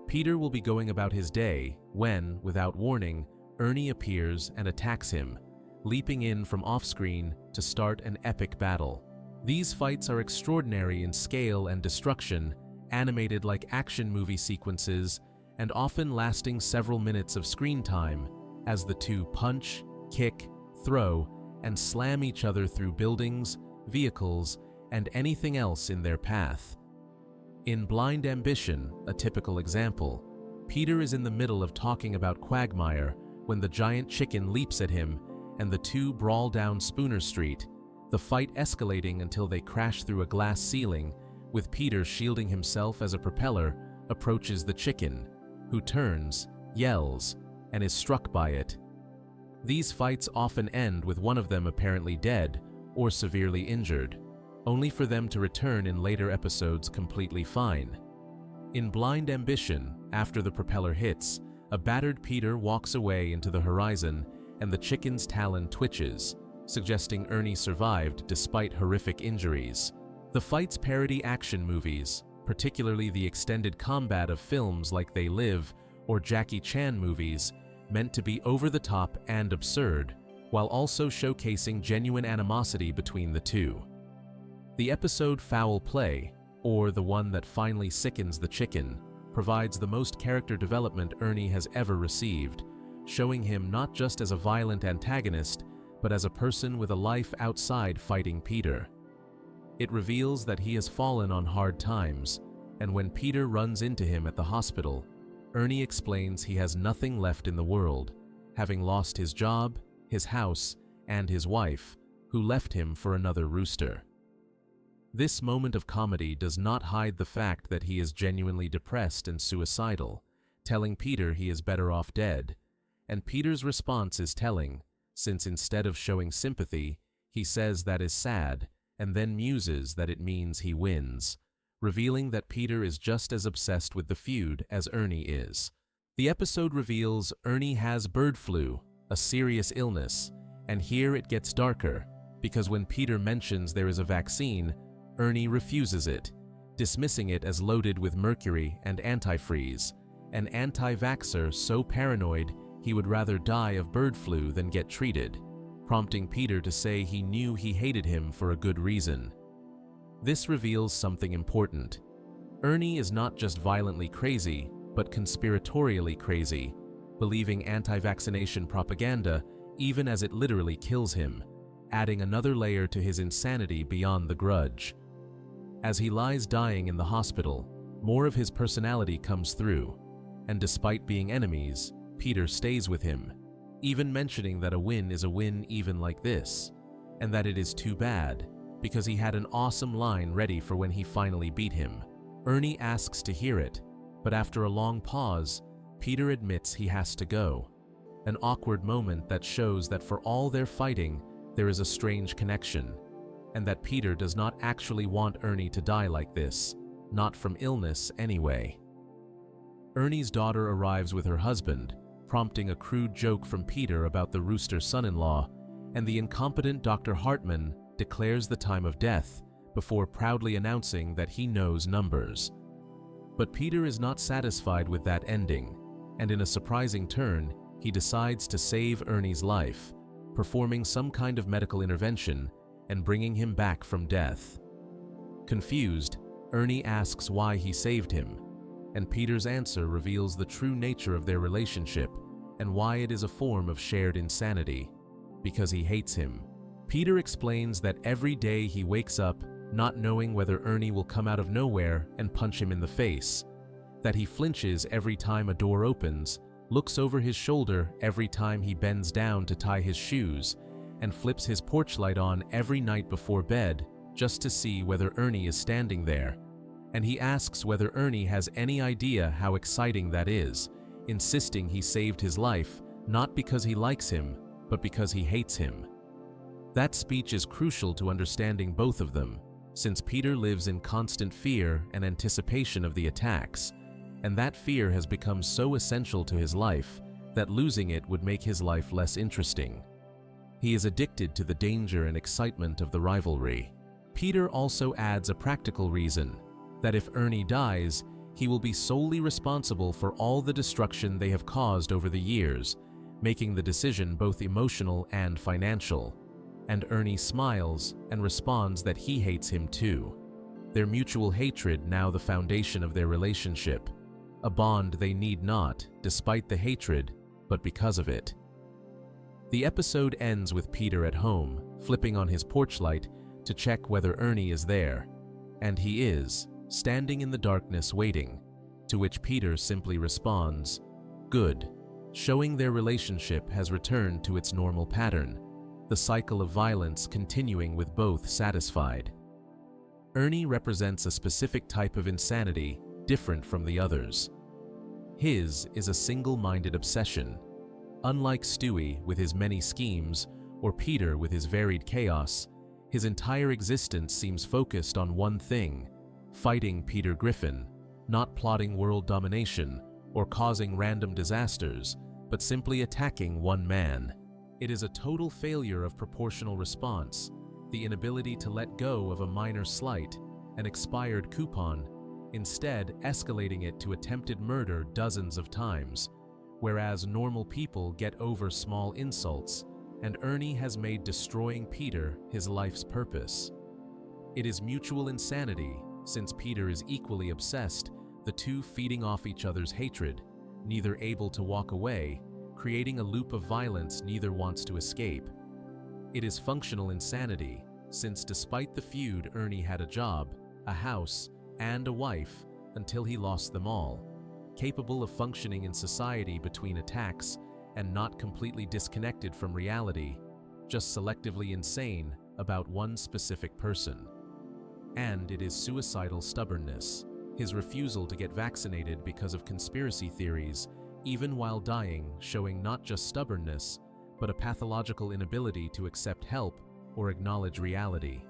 [SPEAKER 1] Peter will be going about his day when, without warning, Ernie appears and attacks him, leaping in from off-screen to start an epic battle. These fights are extraordinary in scale and destruction, animated like action movie sequences, and often lasting several minutes of screen time, as the two punch, kick, throw, and slam each other through buildings, vehicles, and anything else in their path. In Blind Ambition, a typical example, Peter is in the middle of talking about Quagmire when the giant chicken leaps at him and the two brawl down Spooner Street, the fight escalating until they crash through a glass ceiling, with Peter shielding himself as a propeller approaches the chicken, who turns, yells, and is struck by it. These fights often end with one of them apparently dead or severely injured, only for them to return in later episodes completely fine. In Blind Ambition, after the propeller hits, a battered Peter walks away into the horizon and the chicken's talon twitches, suggesting Ernie survived despite horrific injuries. The fights parody action movies, particularly the extended combat of films like They Live or Jackie Chan movies, meant to be over-the-top and absurd, while also showcasing genuine animosity between the two. The episode Foul Play, or the one that finally sickens the chicken, provides the most character development Ernie has ever received, showing him not just as a violent antagonist, but as a person with a life outside fighting Peter. It reveals that he has fallen on hard times, and when Peter runs into him at the hospital, Ernie explains he has nothing left in the world, having lost his job, his house, and his wife, who left him for another rooster. This moment of comedy does not hide the fact that he is genuinely depressed and suicidal, telling Peter he is better off dead, and Peter's response is telling, since instead of showing sympathy, he says that is sad, and then muses that it means he wins, revealing that Peter is just as obsessed with the feud as Ernie is. The episode reveals Ernie has bird flu, a serious illness, and here it gets darker, because when Peter mentions there is a vaccine, Ernie refuses it, dismissing it as loaded with mercury and antifreeze, an anti-vaxxer so paranoid he would rather die of bird flu than get treated, prompting Peter to say he knew he hated him for a good reason. This reveals something important. Ernie is not just violently crazy, but conspiratorially crazy, believing anti-vaccination propaganda even as it literally kills him, adding another layer to his insanity beyond the grudge. As he lies dying in the hospital, more of his personality comes through, and despite being enemies, Peter stays with him, even mentioning that a win is a win even like this, and that it is too bad, because he had an awesome line ready for when he finally beat him. Ernie asks to hear it, but after a long pause, Peter admits he has to go, an awkward moment that shows that for all their fighting, there is a strange connection, and that Peter does not actually want Ernie to die like this, not from illness anyway. Ernie's daughter arrives with her husband, prompting a crude joke from Peter about the rooster's son-in-law, and the incompetent Dr. Hartman declares the time of death before proudly announcing that he knows numbers. But Peter is not satisfied with that ending, and in a surprising turn, he decides to save Ernie's life, performing some kind of medical intervention and bringing him back from death. Confused, Ernie asks why he saved him, and Peter's answer reveals the true nature of their relationship and why it is a form of shared insanity, because he hates him. Peter explains that every day he wakes up not knowing whether Ernie will come out of nowhere and punch him in the face, that he flinches every time a door opens, looks over his shoulder every time he bends down to tie his shoes, and flips his porch light on every night before bed just to see whether Ernie is standing there. And he asks whether Ernie has any idea how exciting that is, insisting he saved his life not because he likes him, but because he hates him. That speech is crucial to understanding both of them, since Peter lives in constant fear and anticipation of the attacks, and that fear has become so essential to his life that losing it would make his life less interesting. He is addicted to the danger and excitement of the rivalry. Peter also adds a practical reason, that if Ernie dies, he will be solely responsible for all the destruction they have caused over the years, making the decision both emotional and financial. And Ernie smiles and responds that he hates him too. Their mutual hatred now the foundation of their relationship, a bond they need not, despite the hatred, but because of it. The episode ends with Peter at home, flipping on his porch light to check whether Ernie is there, and he is, standing in the darkness waiting, to which Peter simply responds, "Good," showing their relationship has returned to its normal pattern, the cycle of violence continuing with both satisfied. Ernie represents a specific type of insanity different from the others. His is a single-minded obsession. Unlike Stewie with his many schemes, or Peter with his varied chaos, his entire existence seems focused on one thing: fighting Peter Griffin, not plotting world domination or causing random disasters, but simply attacking one man. It is a total failure of proportional response, the inability to let go of a minor slight, an expired coupon, instead escalating it to attempted murder dozens of times, whereas normal people get over small insults, and Ernie has made destroying Peter his life's purpose. It is mutual insanity, since Peter is equally obsessed, the two feeding off each other's hatred, neither able to walk away, creating a loop of violence neither wants to escape. It is functional insanity, since despite the feud Ernie had a job, a house, and a wife until he lost them all, capable of functioning in society between attacks, and not completely disconnected from reality, just selectively insane about one specific person. And it is suicidal stubbornness, his refusal to get vaccinated because of conspiracy theories, even while dying, showing not just stubbornness, but a pathological inability to accept help or acknowledge reality.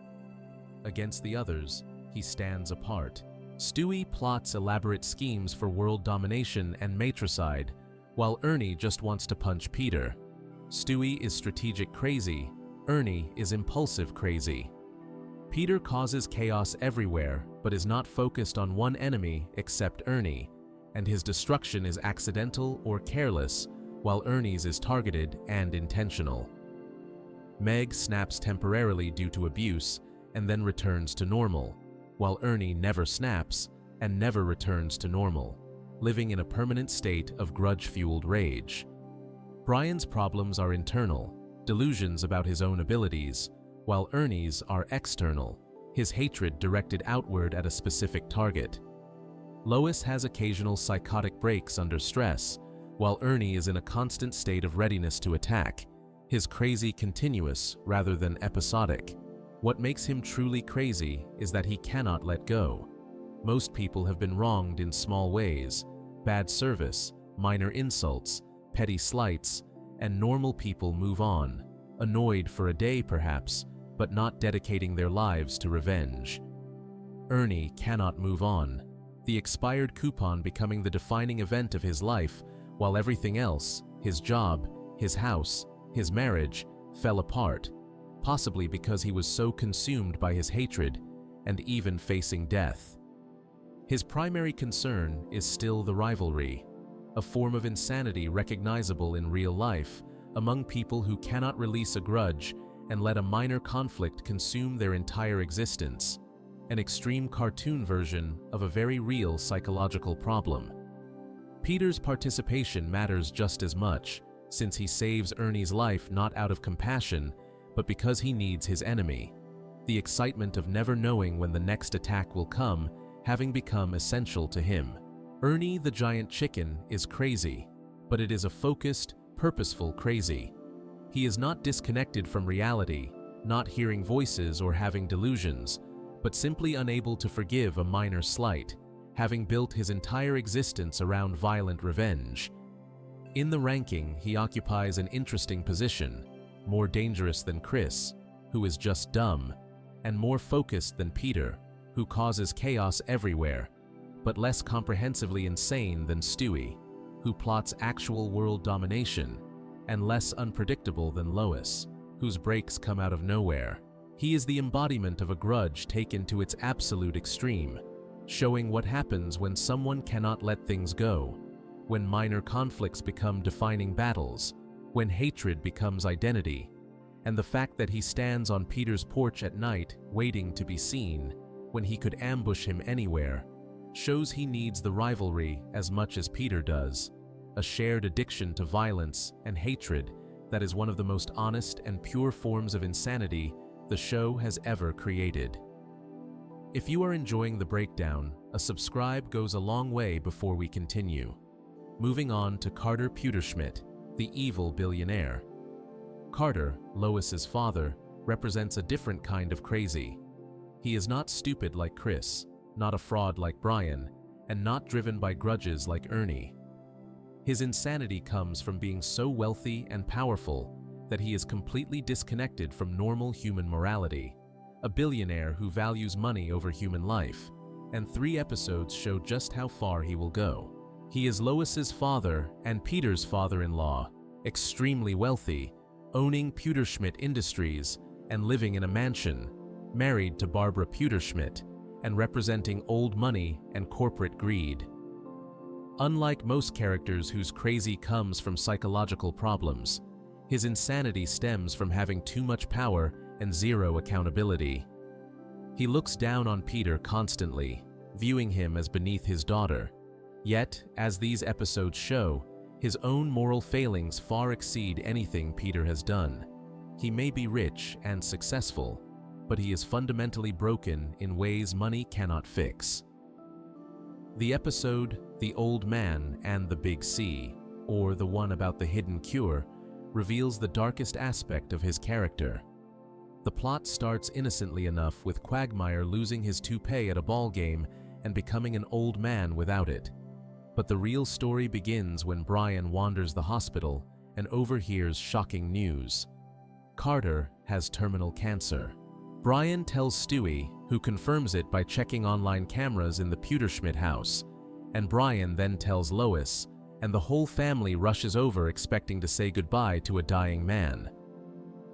[SPEAKER 1] Against the others, he stands apart. Stewie plots elaborate schemes for world domination and matricide, while Ernie just wants to punch Peter. Stewie is strategic crazy, Ernie is impulsive crazy. Peter causes chaos everywhere, but is not focused on one enemy except Ernie, and his destruction is accidental or careless, while Ernie's is targeted and intentional. Meg snaps temporarily due to abuse and then returns to normal, while Ernie never snaps and never returns to normal, living in a permanent state of grudge-fueled rage. Brian's problems are internal, delusions about his own abilities, while Ernie's are external, his hatred directed outward at a specific target. Lois has occasional psychotic breaks under stress, while Ernie is in a constant state of readiness to attack, his crazy continuous rather than episodic. What makes him truly crazy is that he cannot let go. Most people have been wronged in small ways, bad service, minor insults, petty slights, and normal people move on, annoyed for a day perhaps, but not dedicating their lives to revenge. Ernie cannot move on, the expired coupon becoming the defining event of his life, while everything else, his job, his house, his marriage, fell apart, possibly because he was so consumed by his hatred and even facing death. His primary concern is still the rivalry, a form of insanity recognizable in real life among people who cannot release a grudge and let a minor conflict consume their entire existence, an extreme cartoon version of a very real psychological problem. Peter's participation matters just as much, since he saves Ernie's life not out of compassion, but because he needs his enemy, the excitement of never knowing when the next attack will come having become essential to him. Ernie the giant chicken is crazy, but it is a focused, purposeful crazy. He is not disconnected from reality, not hearing voices or having delusions, but simply unable to forgive a minor slight, having built his entire existence around violent revenge. In the ranking, he occupies an interesting position, more dangerous than Chris, who is just dumb, and more focused than Peter, who causes chaos everywhere, but less comprehensively insane than Stewie, who plots actual world domination, and less unpredictable than Lois, whose breaks come out of nowhere. He is the embodiment of a grudge taken to its absolute extreme, showing what happens when someone cannot let things go, when minor conflicts become defining battles, when hatred becomes identity, and the fact that he stands on Peter's porch at night waiting to be seen, when he could ambush him anywhere, shows he needs the rivalry as much as Peter does, a shared addiction to violence and hatred that is one of the most honest and pure forms of insanity the show has ever created. If you are enjoying the breakdown, a subscribe goes a long way before we continue. Moving on to Carter Pewterschmidt, the evil billionaire. Carter, Lois's father, represents a different kind of crazy. He is not stupid like Chris, not a fraud like Brian, and not driven by grudges like Ernie. His insanity comes from being so wealthy and powerful that he is completely disconnected from normal human morality, a billionaire who values money over human life, and 3 episodes show just how far he will go. He is Lois's father and Peter's father-in-law, extremely wealthy, owning Pewterschmidt Industries and living in a mansion, married to Barbara Pewterschmidt, and representing old money and corporate greed. Unlike most characters whose crazy comes from psychological problems, his insanity stems from having too much power and zero accountability. He looks down on Peter constantly, viewing him as beneath his daughter. Yet, as these episodes show, his own moral failings far exceed anything Peter has done. He may be rich and successful, but he is fundamentally broken in ways money cannot fix. The episode, The Old Man and the Big C. or the one about the hidden cure, reveals the darkest aspect of his character. The plot starts innocently enough with Quagmire losing his toupee at a ball game and becoming an old man without it. But the real story begins when Brian wanders the hospital and overhears shocking news. Carter has terminal cancer. Brian tells Stewie, who confirms it by checking online cameras in the Pewterschmidt house, and Brian then tells Lois, and the whole family rushes over expecting to say goodbye to a dying man.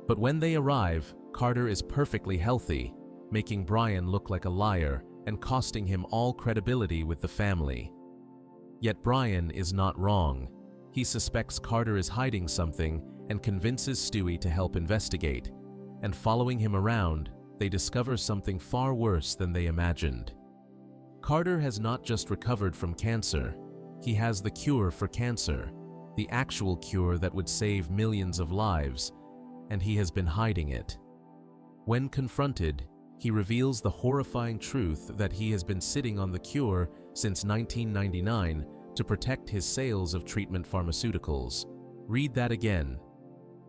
[SPEAKER 1] But when they arrive, Carter is perfectly healthy, making Brian look like a liar and costing him all credibility with the family. Yet Brian is not wrong. He suspects Carter is hiding something and convinces Stewie to help investigate, and following him around, they discover something far worse than they imagined. Carter has not just recovered from cancer, he has the cure for cancer, the actual cure that would save millions of lives, and he has been hiding it. When confronted, he reveals the horrifying truth that he has been sitting on the cure since 1999 to protect his sales of treatment pharmaceuticals. Read that again.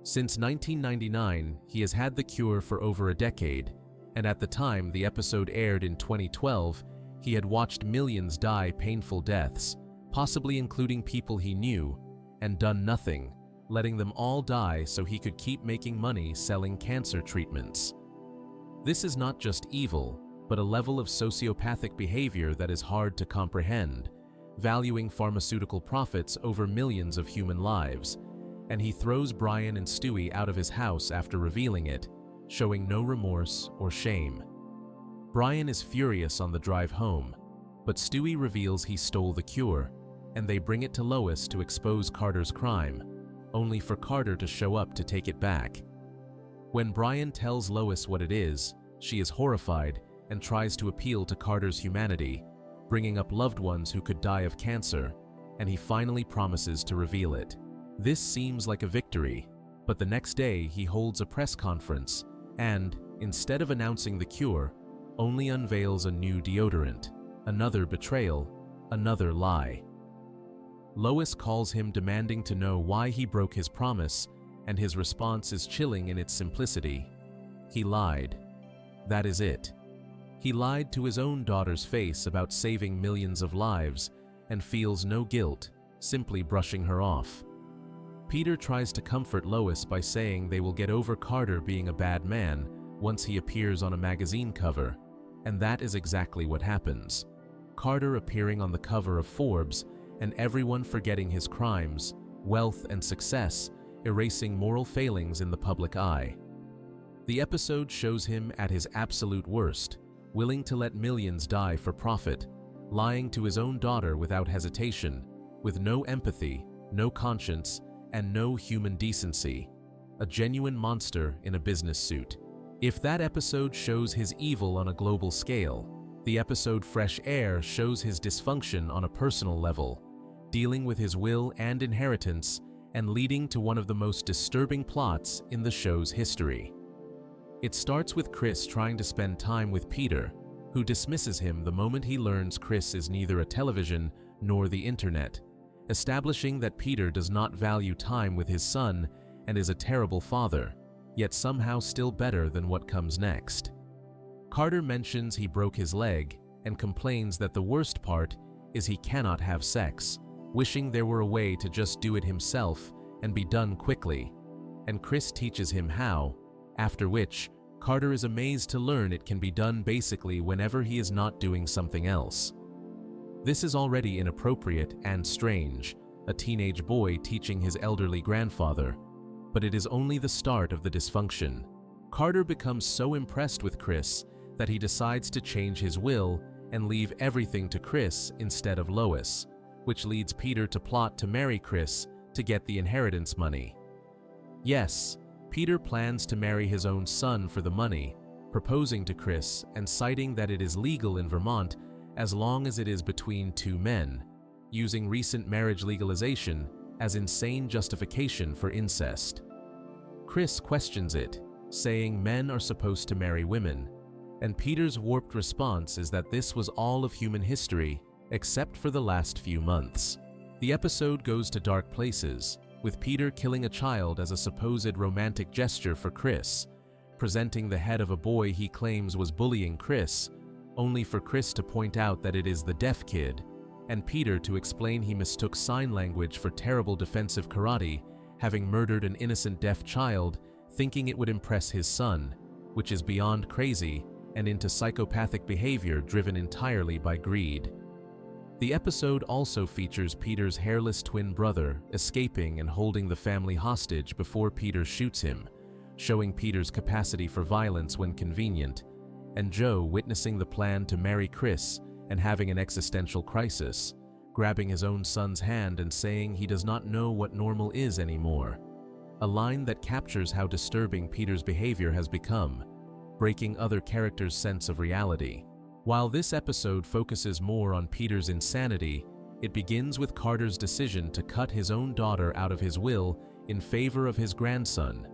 [SPEAKER 1] Since 1999, he has had the cure for over a decade, and at the time the episode aired in 2012, he had watched millions die painful deaths, possibly including people he knew, and done nothing, letting them all die so he could keep making money selling cancer treatments. This is not just evil, but a level of sociopathic behavior that is hard to comprehend, valuing pharmaceutical profits over millions of human lives, and he throws Brian and Stewie out of his house after revealing it, showing no remorse or shame. Brian is furious on the drive home, but Stewie reveals he stole the cure, and they bring it to Lois to expose Carter's crime, only for Carter to show up to take it back. When Brian tells Lois what it is, she is horrified and tries to appeal to Carter's humanity, bringing up loved ones who could die of cancer, and he finally promises to reveal it. This seems like a victory, but the next day he holds a press conference and, instead of announcing the cure, only unveils a new deodorant, another betrayal, another lie. Lois calls him, demanding to know why he broke his promise, and his response is chilling in its simplicity. He lied. That is it. He lied to his own daughter's face about saving millions of lives and feels no guilt, simply brushing her off. Peter tries to comfort Lois by saying they will get over Carter being a bad man once he appears on a magazine cover, and that is exactly what happens. Carter appearing on the cover of Forbes and everyone forgetting his crimes, wealth, and success, erasing moral failings in the public eye. The episode shows him at his absolute worst, willing to let millions die for profit, lying to his own daughter without hesitation, with no empathy, no conscience, and no human decency. A genuine monster in a business suit. If that episode shows his evil on a global scale, the episode Fresh Air shows his dysfunction on a personal level, dealing with his will and inheritance, and leading to one of the most disturbing plots in the show's history. It starts with Chris trying to spend time with Peter, who dismisses him the moment he learns Chris is neither a television nor the internet, establishing that Peter does not value time with his son and is a terrible father, yet somehow still better than what comes next. Carter mentions he broke his leg and complains that the worst part is he cannot have sex, wishing there were a way to just do it himself and be done quickly, and Chris teaches him how, after which Carter is amazed to learn it can be done basically whenever he is not doing something else. This is already inappropriate and strange, a teenage boy teaching his elderly grandfather, but it is only the start of the dysfunction. Carter becomes so impressed with Chris that he decides to change his will and leave everything to Chris instead of Lois, which leads Peter to plot to marry Chris to get the inheritance money. Yes, Peter plans to marry his own son for the money, proposing to Chris and citing that it is legal in Vermont as long as it is between two men, using recent marriage legalization as insane justification for incest. Chris questions it, saying men are supposed to marry women, and Peter's warped response is that this was all of human history except for the last few months. The episode goes to dark places, with Peter killing a child as a supposed romantic gesture for Chris, presenting the head of a boy he claims was bullying Chris, only for Chris to point out that it is the deaf kid, and Peter to explain he mistook sign language for terrible defensive karate, having murdered an innocent deaf child, thinking it would impress his son, which is beyond crazy and into psychopathic behavior driven entirely by greed. The episode also features Peter's hairless twin brother escaping and holding the family hostage before Peter shoots him, showing Peter's capacity for violence when convenient, and Joe witnessing the plan to marry Chris and having an existential crisis, grabbing his own son's hand and saying he does not know what normal is anymore. A line that captures how disturbing Peter's behavior has become, breaking other characters' sense of reality. While this episode focuses more on Peter's insanity, it begins with Carter's decision to cut his own daughter out of his will in favor of his grandson,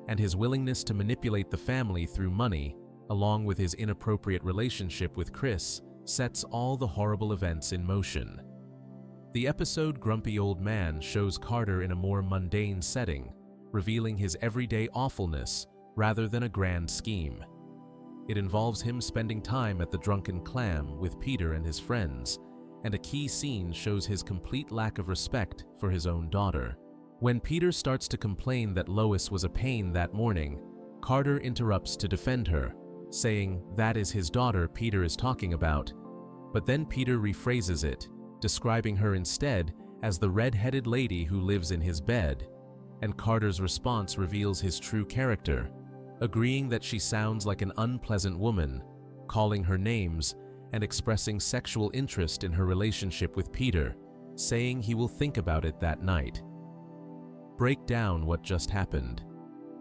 [SPEAKER 1] and his willingness to manipulate the family through money, along with his inappropriate relationship with Chris, sets all the horrible events in motion. The episode Grumpy Old Man shows Carter in a more mundane setting, revealing his everyday awfulness rather than a grand scheme. It involves him spending time at the Drunken Clam with Peter and his friends, and a key scene shows his complete lack of respect for his own daughter. When Peter starts to complain that Lois was a pain that morning, Carter interrupts to defend her, saying that is his daughter Peter is talking about, but then Peter rephrases it, describing her instead as the red-headed lady who lives in his bed, and Carter's response reveals his true character, agreeing that she sounds like an unpleasant woman, calling her names, and expressing sexual interest in her relationship with Peter, saying he will think about it that night. Break down what just happened.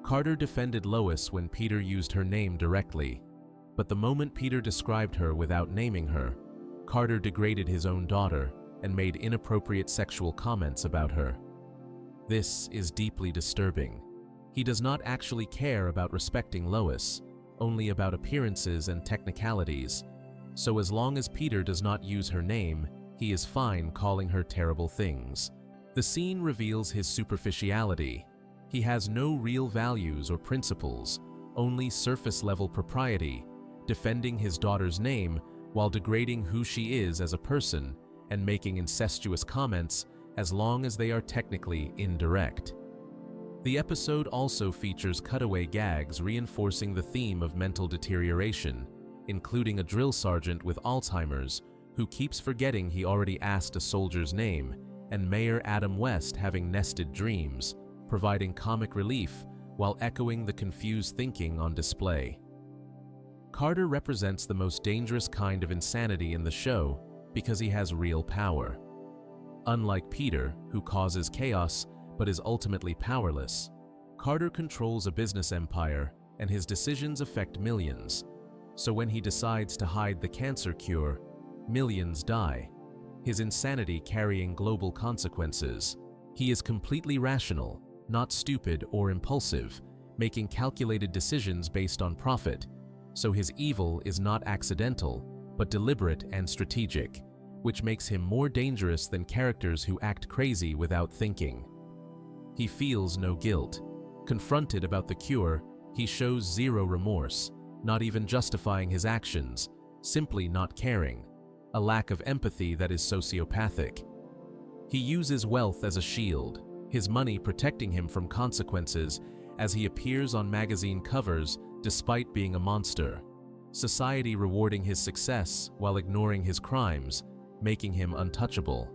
[SPEAKER 1] Carter defended Lois when Peter used her name directly, but the moment Peter described her without naming her, Carter degraded his own daughter and made inappropriate sexual comments about her. This is deeply disturbing. He does not actually care about respecting Lois, only about appearances and technicalities, so as long as Peter does not use her name, he is fine calling her terrible things. The scene reveals his superficiality. He has no real values or principles, only surface-level propriety, defending his daughter's name while degrading who she is as a person and making incestuous comments as long as they are technically indirect. The episode also features cutaway gags reinforcing the theme of mental deterioration, including a drill sergeant with Alzheimer's who keeps forgetting he already asked a soldier's name, and Mayor Adam West having nested dreams, providing comic relief while echoing the confused thinking on display. Carter represents the most dangerous kind of insanity in the show because he has real power. Unlike Peter, who causes chaos but is ultimately powerless, Carter controls a business empire and his decisions affect millions. So when he decides to hide the cancer cure, millions die, his insanity carrying global consequences. He is completely rational, not stupid or impulsive, making calculated decisions based on profit, so his evil is not accidental, but deliberate and strategic, which makes him more dangerous than characters who act crazy without thinking. He feels no guilt. Confronted about the cure, he shows zero remorse, not even justifying his actions, simply not caring, a lack of empathy that is sociopathic. He uses wealth as a shield, his money protecting him from consequences as he appears on magazine covers despite being a monster, society rewarding his success while ignoring his crimes, making him untouchable.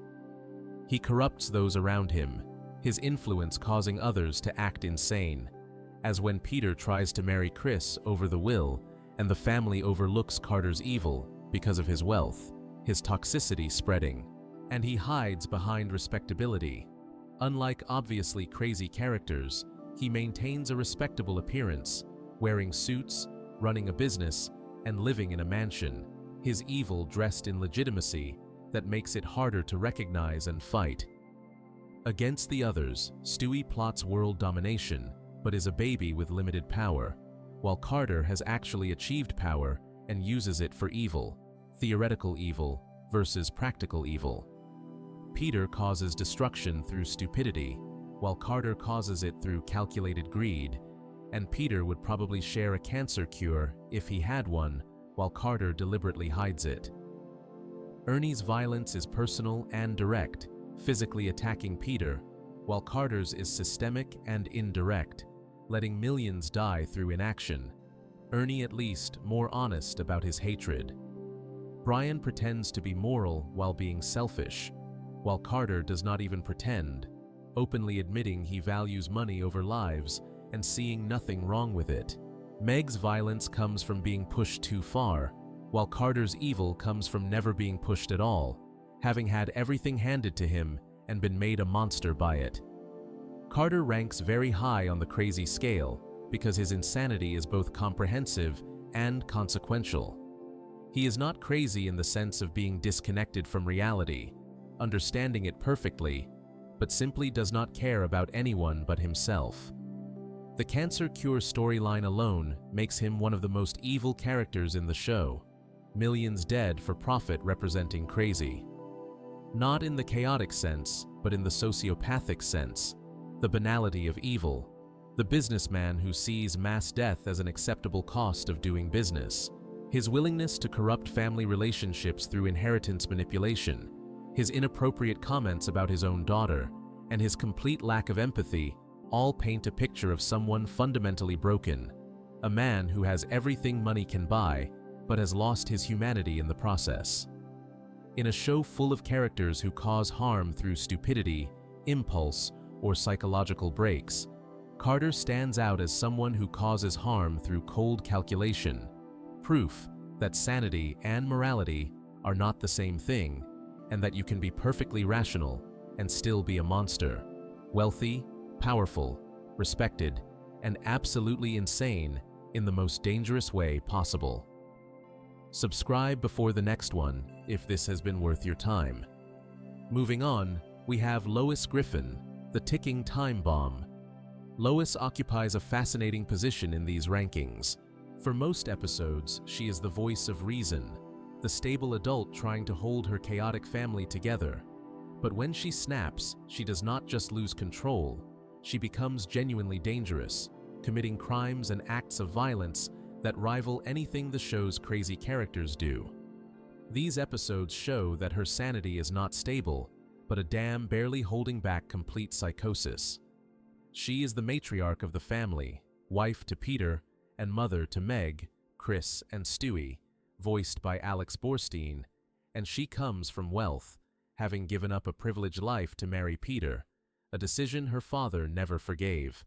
[SPEAKER 1] He corrupts those around him, his influence causing others to act insane, as when Peter tries to marry Chris over the will and the family overlooks Carter's evil because of his wealth, his toxicity spreading, and he hides behind respectability. Unlike obviously crazy characters, he maintains a respectable appearance, wearing suits, running a business, and living in a mansion, his evil dressed in legitimacy that makes it harder to recognize and fight. Against the others, Stewie plots world domination, but is a baby with limited power, while Carter has actually achieved power and uses it for evil, theoretical evil versus practical evil. Peter causes destruction through stupidity, while Carter causes it through calculated greed, and Peter would probably share a cancer cure if he had one, while Carter deliberately hides it. Ernie's violence is personal and direct, physically attacking Peter, while Carter's is systemic and indirect, letting millions die through inaction. Ernie at least more honest about his hatred. Brian pretends to be moral while being selfish, while Carter does not even pretend, openly admitting he values money over lives and seeing nothing wrong with it. Meg's violence comes from being pushed too far, while Carter's evil comes from never being pushed at all, having had everything handed to him and been made a monster by it. Carter ranks very high on the crazy scale because his insanity is both comprehensive and consequential. He is not crazy in the sense of being disconnected from reality, understanding it perfectly, but simply does not care about anyone but himself. The cancer cure storyline alone makes him one of the most evil characters in the show, millions dead for profit representing crazy. Not in the chaotic sense, but in the sociopathic sense, the banality of evil, the businessman who sees mass death as an acceptable cost of doing business, his willingness to corrupt family relationships through inheritance manipulation, his inappropriate comments about his own daughter, and his complete lack of empathy all paint a picture of someone fundamentally broken, a man who has everything money can buy, but has lost his humanity in the process. In a show full of characters who cause harm through stupidity, impulse, or psychological breaks, Carter stands out as someone who causes harm through cold calculation, proof that sanity and morality are not the same thing, and that you can be perfectly rational and still be a monster, wealthy, powerful, respected, and absolutely insane in the most dangerous way possible. Subscribe before the next one if this has been worth your time. Moving on, we have Lois Griffin, the ticking time bomb. Lois occupies a fascinating position in these rankings. For most episodes, she is the voice of reason, the stable adult trying to hold her chaotic family together. But when she snaps, she does not just lose control, she becomes genuinely dangerous, committing crimes and acts of violence that rival anything the show's crazy characters do. These episodes show that her sanity is not stable, but a dam barely holding back complete psychosis. She is the matriarch of the family, wife to Peter, and mother to Meg, Chris, and Stewie, voiced by Alex Borstein, and she comes from wealth, having given up a privileged life to marry Peter, a decision her father never forgave.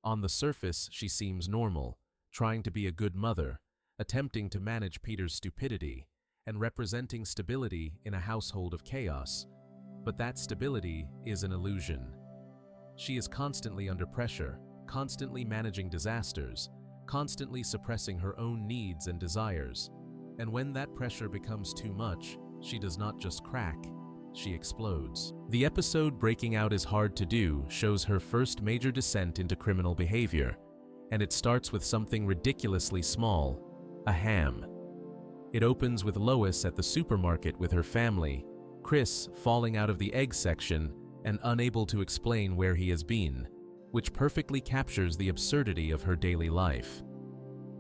[SPEAKER 1] On the surface, she seems normal, trying to be a good mother, attempting to manage Peter's stupidity, and representing stability in a household of chaos. But that stability is an illusion. She is constantly under pressure, constantly managing disasters, constantly suppressing her own needs and desires. And when that pressure becomes too much, she does not just crack, she explodes. The episode Breaking Out Is Hard to Do shows her first major descent into criminal behavior, and it starts with something ridiculously small, a ham. It opens with Lois at the supermarket with her family, Chris falling out of the egg section and unable to explain where he has been, which perfectly captures the absurdity of her daily life.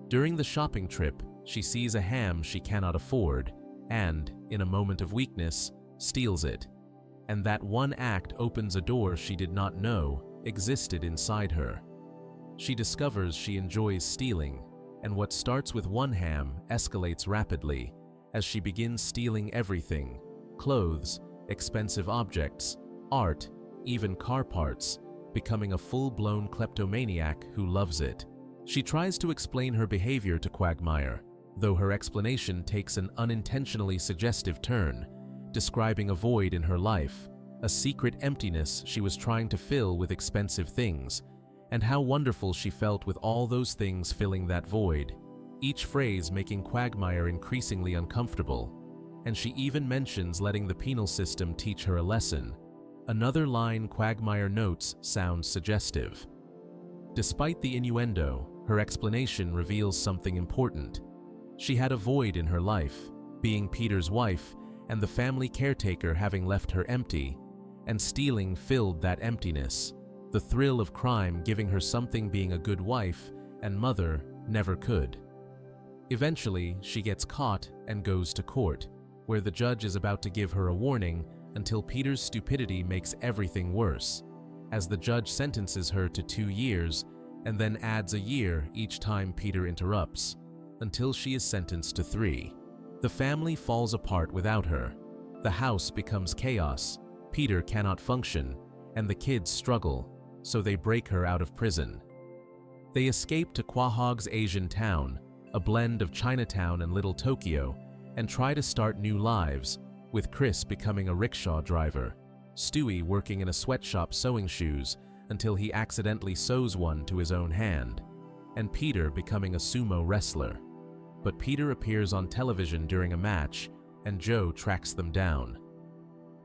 [SPEAKER 1] During the shopping trip, she sees a ham she cannot afford and, in a moment of weakness, steals it. And that one act opens a door she did not know existed inside her. She discovers she enjoys stealing, and what starts with one ham escalates rapidly as she begins stealing everything: clothes, expensive objects, art, even car parts, becoming a full-blown kleptomaniac who loves it. She tries to explain her behavior to Quagmire, though her explanation takes an unintentionally suggestive turn, describing a void in her life, a secret emptiness she was trying to fill with expensive things, and how wonderful she felt with all those things filling that void, each phrase making Quagmire increasingly uncomfortable. And she even mentions letting the penal system teach her a lesson. Another line Quagmire notes sounds suggestive. Despite the innuendo, her explanation reveals something important. She had a void in her life, being Peter's wife, and the family caretaker having left her empty, and stealing filled that emptiness, the thrill of crime giving her something being a good wife and mother never could. Eventually, she gets caught and goes to court, where the judge is about to give her a warning until Peter's stupidity makes everything worse, as the judge sentences her to 2 years and then adds a year each time Peter interrupts, until she is sentenced to 3. The family falls apart without her. The house becomes chaos, Peter cannot function, and the kids struggle, so they break her out of prison. They escape to Quahog's Asian town, a blend of Chinatown and Little Tokyo, and try to start new lives, with Chris becoming a rickshaw driver, Stewie working in a sweatshop sewing shoes until he accidentally sews one to his own hand, and Peter becoming a sumo wrestler. But Peter appears on television during a match, and Joe tracks them down.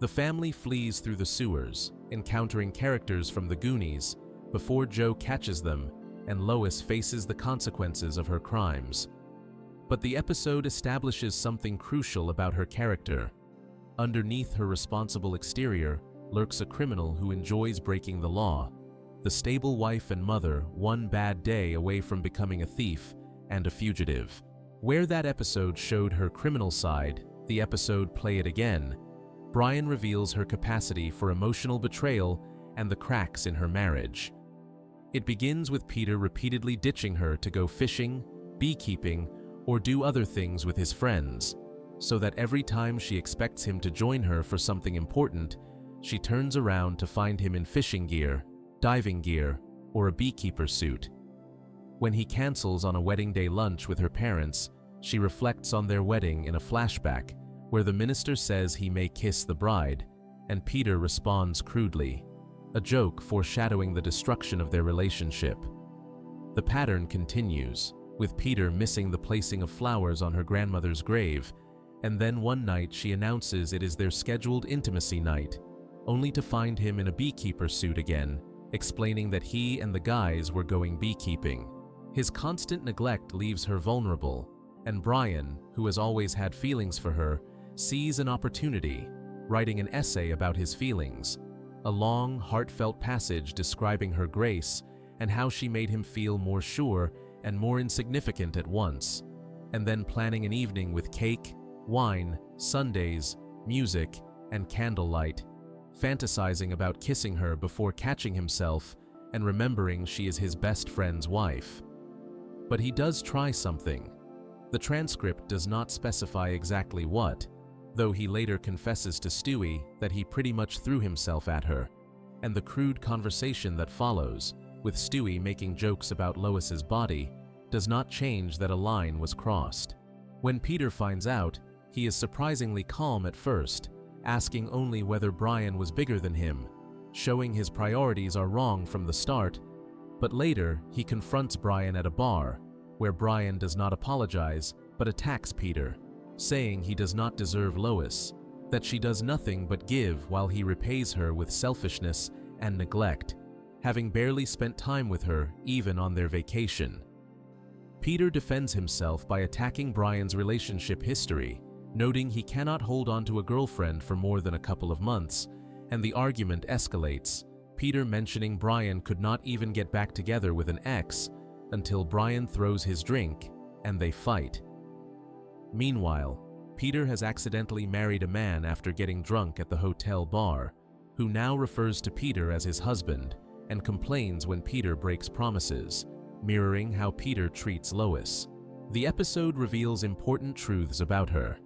[SPEAKER 1] The family flees through the sewers, encountering characters from the Goonies, before Joe catches them and Lois faces the consequences of her crimes. But the episode establishes something crucial about her character. Underneath her responsible exterior lurks a criminal who enjoys breaking the law, the stable wife and mother one bad day away from becoming a thief and a fugitive. Where that episode showed her criminal side, the episode Play It Again, Brian reveals her capacity for emotional betrayal and the cracks in her marriage. It begins with Peter repeatedly ditching her to go fishing, beekeeping, or do other things with his friends, so that every time she expects him to join her for something important, she turns around to find him in fishing gear, diving gear, or a beekeeper suit. When he cancels on a wedding day lunch with her parents, she reflects on their wedding in a flashback where the minister says he may kiss the bride, and Peter responds crudely, a joke foreshadowing the destruction of their relationship. The pattern continues, with Peter missing the placing of flowers on her grandmother's grave, and then one night she announces it is their scheduled intimacy night, only to find him in a beekeeper suit again, explaining that he and the guys were going beekeeping. His constant neglect leaves her vulnerable, and Brian, who has always had feelings for her, sees an opportunity, writing an essay about his feelings, a long, heartfelt passage describing her grace and how she made him feel more sure and more insignificant at once, and then planning an evening with cake, wine, sundaes, music, and candlelight, fantasizing about kissing her before catching himself and remembering she is his best friend's wife. But he does try something. The transcript does not specify exactly what, though he later confesses to Stewie that he pretty much threw himself at her, and the crude conversation that follows, with Stewie making jokes about Lois's body, does not change that a line was crossed. When Peter finds out, he is surprisingly calm at first, asking only whether Brian was bigger than him, showing his priorities are wrong from the start, but later he confronts Brian at a bar, where Brian does not apologize but attacks Peter, saying he does not deserve Lois, that she does nothing but give while he repays her with selfishness and neglect, having barely spent time with her even on their vacation. Peter defends himself by attacking Brian's relationship history, noting he cannot hold on to a girlfriend for more than a couple of months, and the argument escalates, Peter mentioning Brian could not even get back together with an ex until Brian throws his drink and they fight. Meanwhile, Peter has accidentally married a man after getting drunk at the hotel bar, who now refers to Peter as his husband and complains when Peter breaks promises, mirroring how Peter treats Lois. The episode reveals important truths about her.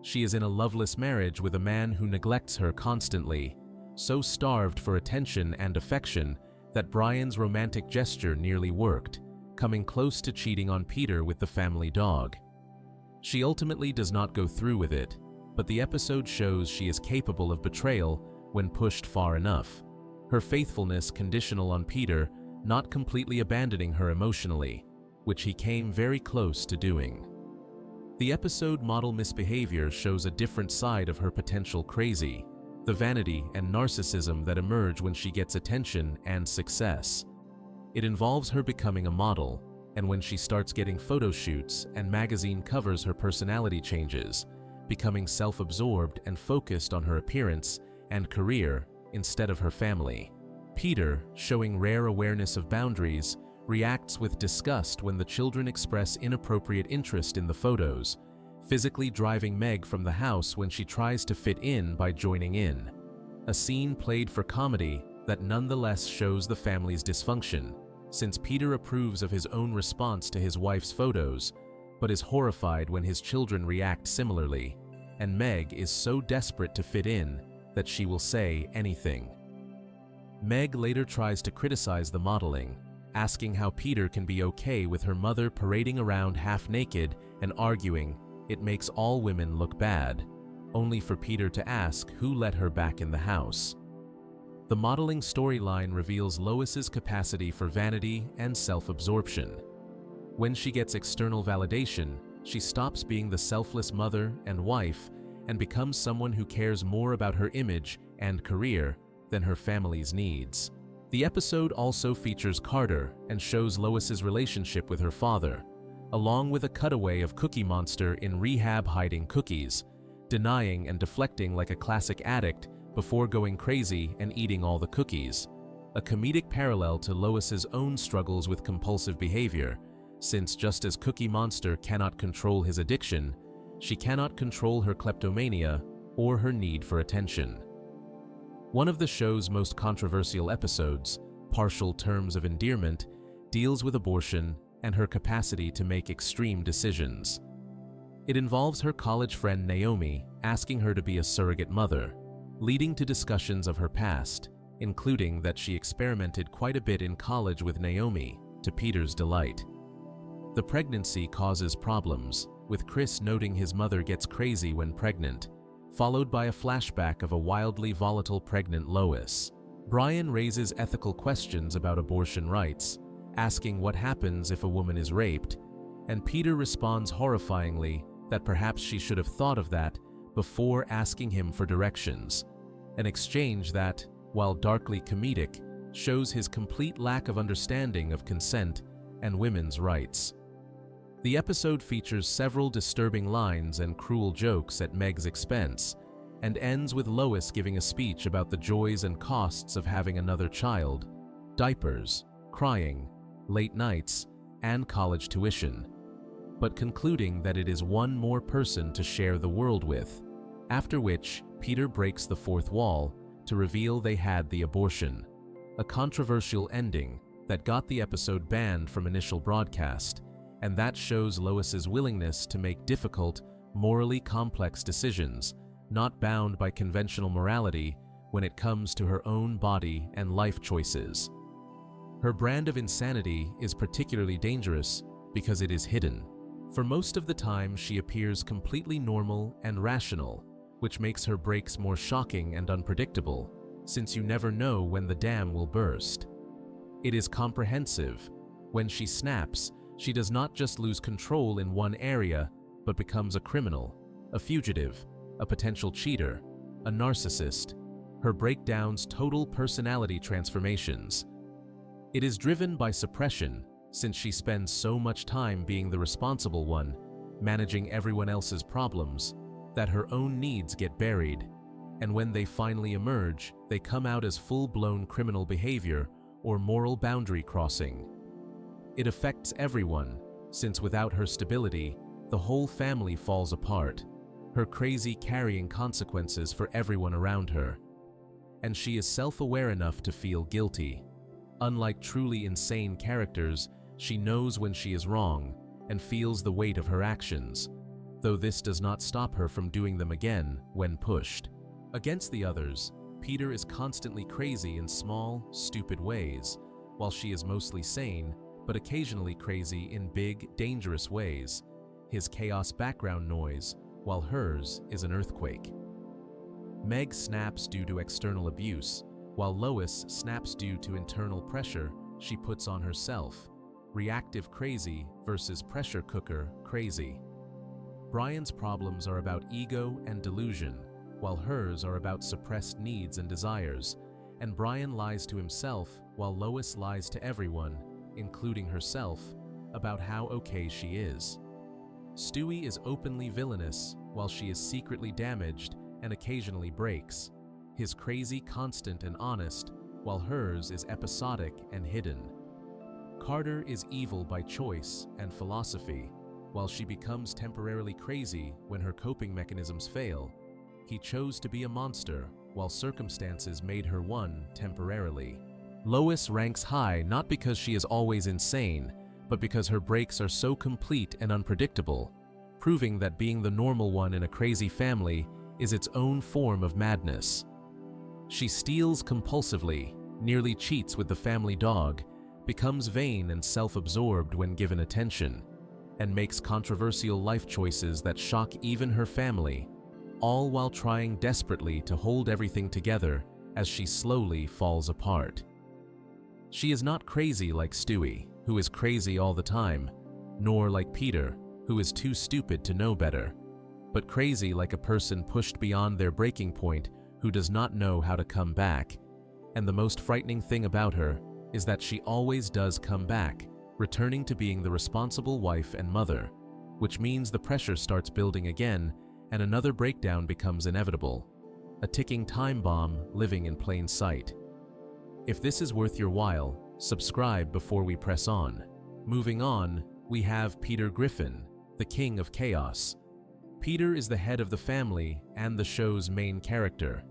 [SPEAKER 1] She is in a loveless marriage with a man who neglects her constantly, so starved for attention and affection that Brian's romantic gesture nearly worked, coming close to cheating on Peter with the family dog. She ultimately does not go through with it, but the episode shows she is capable of betrayal when pushed far enough, her faithfulness conditional on Peter not completely abandoning her emotionally, which he came very close to doing. The episode Model Misbehavior shows a different side of her potential crazy, the vanity and narcissism that emerge when she gets attention and success. It involves her becoming a model, and when she starts getting photo shoots and magazine covers, her personality changes, becoming self-absorbed and focused on her appearance and career instead of her family. Peter, showing rare awareness of boundaries, reacts with disgust when the children express inappropriate interest in the photos, physically driving Meg from the house when she tries to fit in by joining in. A scene played for comedy that nonetheless shows the family's dysfunction, since Peter approves of his own response to his wife's photos, but is horrified when his children react similarly, and Meg is so desperate to fit in that she will say anything. Meg later tries to criticize the modeling, asking how Peter can be okay with her mother parading around half-naked and arguing it makes all women look bad, only for Peter to ask who let her back in the house. The modeling storyline reveals Lois's capacity for vanity and self-absorption. When she gets external validation, she stops being the selfless mother and wife and becomes someone who cares more about her image and career than her family's needs. The episode also features Carter and shows Lois's relationship with her father, along with a cutaway of Cookie Monster in rehab hiding cookies, denying and deflecting like a classic addict before going crazy and eating all the cookies, a comedic parallel to Lois's own struggles with compulsive behavior, since just as Cookie Monster cannot control his addiction, she cannot control her kleptomania or her need for attention. One of the show's most controversial episodes, Partial Terms of Endearment, deals with abortion and her capacity to make extreme decisions. It involves her college friend Naomi asking her to be a surrogate mother, leading to discussions of her past, including that she experimented quite a bit in college with Naomi, to Peter's delight. The pregnancy causes problems, with Chris noting his mother gets crazy when pregnant, followed by a flashback of a wildly volatile pregnant Lois. Brian raises ethical questions about abortion rights, asking what happens if a woman is raped, and Peter responds horrifyingly that perhaps she should have thought of that before asking him for directions, an exchange that, while darkly comedic, shows his complete lack of understanding of consent and women's rights. The episode features several disturbing lines and cruel jokes at Meg's expense, and ends with Lois giving a speech about the joys and costs of having another child, diapers, crying, late nights, and college tuition, but concluding that it is one more person to share the world with, after which Peter breaks the fourth wall to reveal they had the abortion, a controversial ending that got the episode banned from initial broadcast, and that shows Lois's willingness to make difficult, morally complex decisions, not bound by conventional morality when it comes to her own body and life choices. Her brand of insanity is particularly dangerous because it is hidden. For most of the time, she appears completely normal and rational, which makes her breaks more shocking and unpredictable, since you never know when the dam will burst. It is comprehensive. When she snaps, she does not just lose control in one area, but becomes a criminal, a fugitive, a potential cheater, a narcissist. Her breakdowns total personality transformations. It is driven by suppression, since she spends so much time being the responsible one, managing everyone else's problems, that her own needs get buried, and when they finally emerge, they come out as full-blown criminal behavior or moral boundary crossing. It affects everyone, since without her stability, the whole family falls apart, her crazy carrying consequences for everyone around her. And she is self-aware enough to feel guilty. Unlike truly insane characters, she knows when she is wrong and feels the weight of her actions, though this does not stop her from doing them again when pushed. Against the others, Peter is constantly crazy in small, stupid ways, while she is mostly sane, but occasionally crazy in big, dangerous ways. His chaos background noise, while hers is an earthquake. Meg snaps due to external abuse, while Lois snaps due to internal pressure she puts on herself. Reactive crazy versus pressure cooker crazy. Brian's problems are about ego and delusion, while hers are about suppressed needs and desires, and Brian lies to himself while Lois lies to everyone, including herself, about how okay she is. Stewie is openly villainous, while she is secretly damaged and occasionally breaks. His crazy constant and honest, while hers is episodic and hidden. Carter is evil by choice and philosophy. While she becomes temporarily crazy when her coping mechanisms fail, he chose to be a monster, while circumstances made her one temporarily. Lois ranks high not because she is always insane, but because her breaks are so complete and unpredictable, proving that being the normal one in a crazy family is its own form of madness. She steals compulsively, nearly cheats with the family dog, becomes vain and self-absorbed when given attention, and makes controversial life choices that shock even her family, all while trying desperately to hold everything together as she slowly falls apart. She is not crazy like Stewie, who is crazy all the time, nor like Peter, who is too stupid to know better, but crazy like a person pushed beyond their breaking point who does not know how to come back. And the most frightening thing about her is that she always does come back, returning to being the responsible wife and mother, which means the pressure starts building again and another breakdown becomes inevitable, a ticking time bomb living in plain sight. If this is worth your while, subscribe before we press on. Moving on, we have Peter Griffin, the King of Chaos. Peter is the head of the family and the show's main character.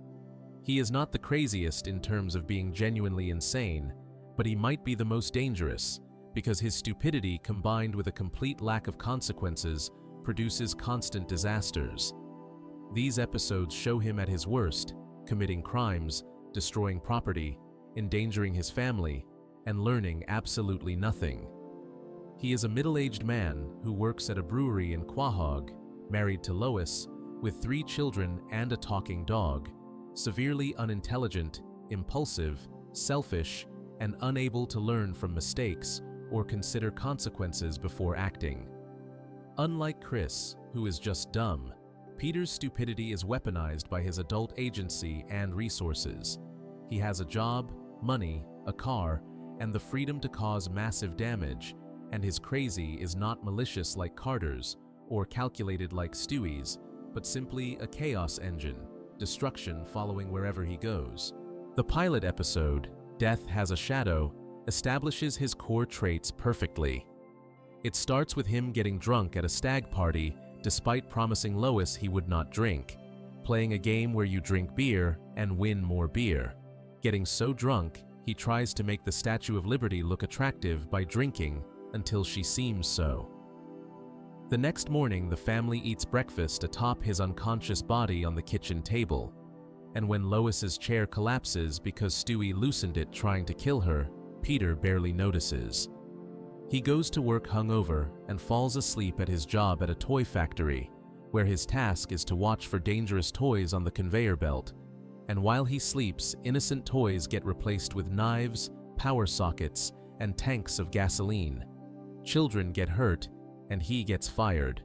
[SPEAKER 1] He is not the craziest in terms of being genuinely insane, but he might be the most dangerous, because his stupidity combined with a complete lack of consequences produces constant disasters. These episodes show him at his worst, committing crimes, destroying property, endangering his family, and learning absolutely nothing. He is a middle-aged man who works at a brewery in Quahog, married to Lois, with 3 children and a talking dog, severely unintelligent, impulsive, selfish, and unable to learn from mistakes or consider consequences before acting. Unlike Chris, who is just dumb, Peter's stupidity is weaponized by his adult agency and resources. He has a job, money, a car, and the freedom to cause massive damage, and his crazy is not malicious like Carter's or calculated like Stewie's, but simply a chaos engine, destruction following wherever he goes. The pilot episode, Death Has a Shadow, establishes his core traits perfectly. It starts with him getting drunk at a stag party despite promising Lois he would not drink, playing a game where you drink beer and win more beer. Getting so drunk, he tries to make the Statue of Liberty look attractive by drinking until she seems so. The next morning, the family eats breakfast atop his unconscious body on the kitchen table, and when Lois's chair collapses because Stewie loosened it trying to kill her, Peter barely notices. He goes to work hungover and falls asleep at his job at a toy factory, where his task is to watch for dangerous toys on the conveyor belt, and while he sleeps, innocent toys get replaced with knives, power sockets, and tanks of gasoline. Children get hurt, and he gets fired.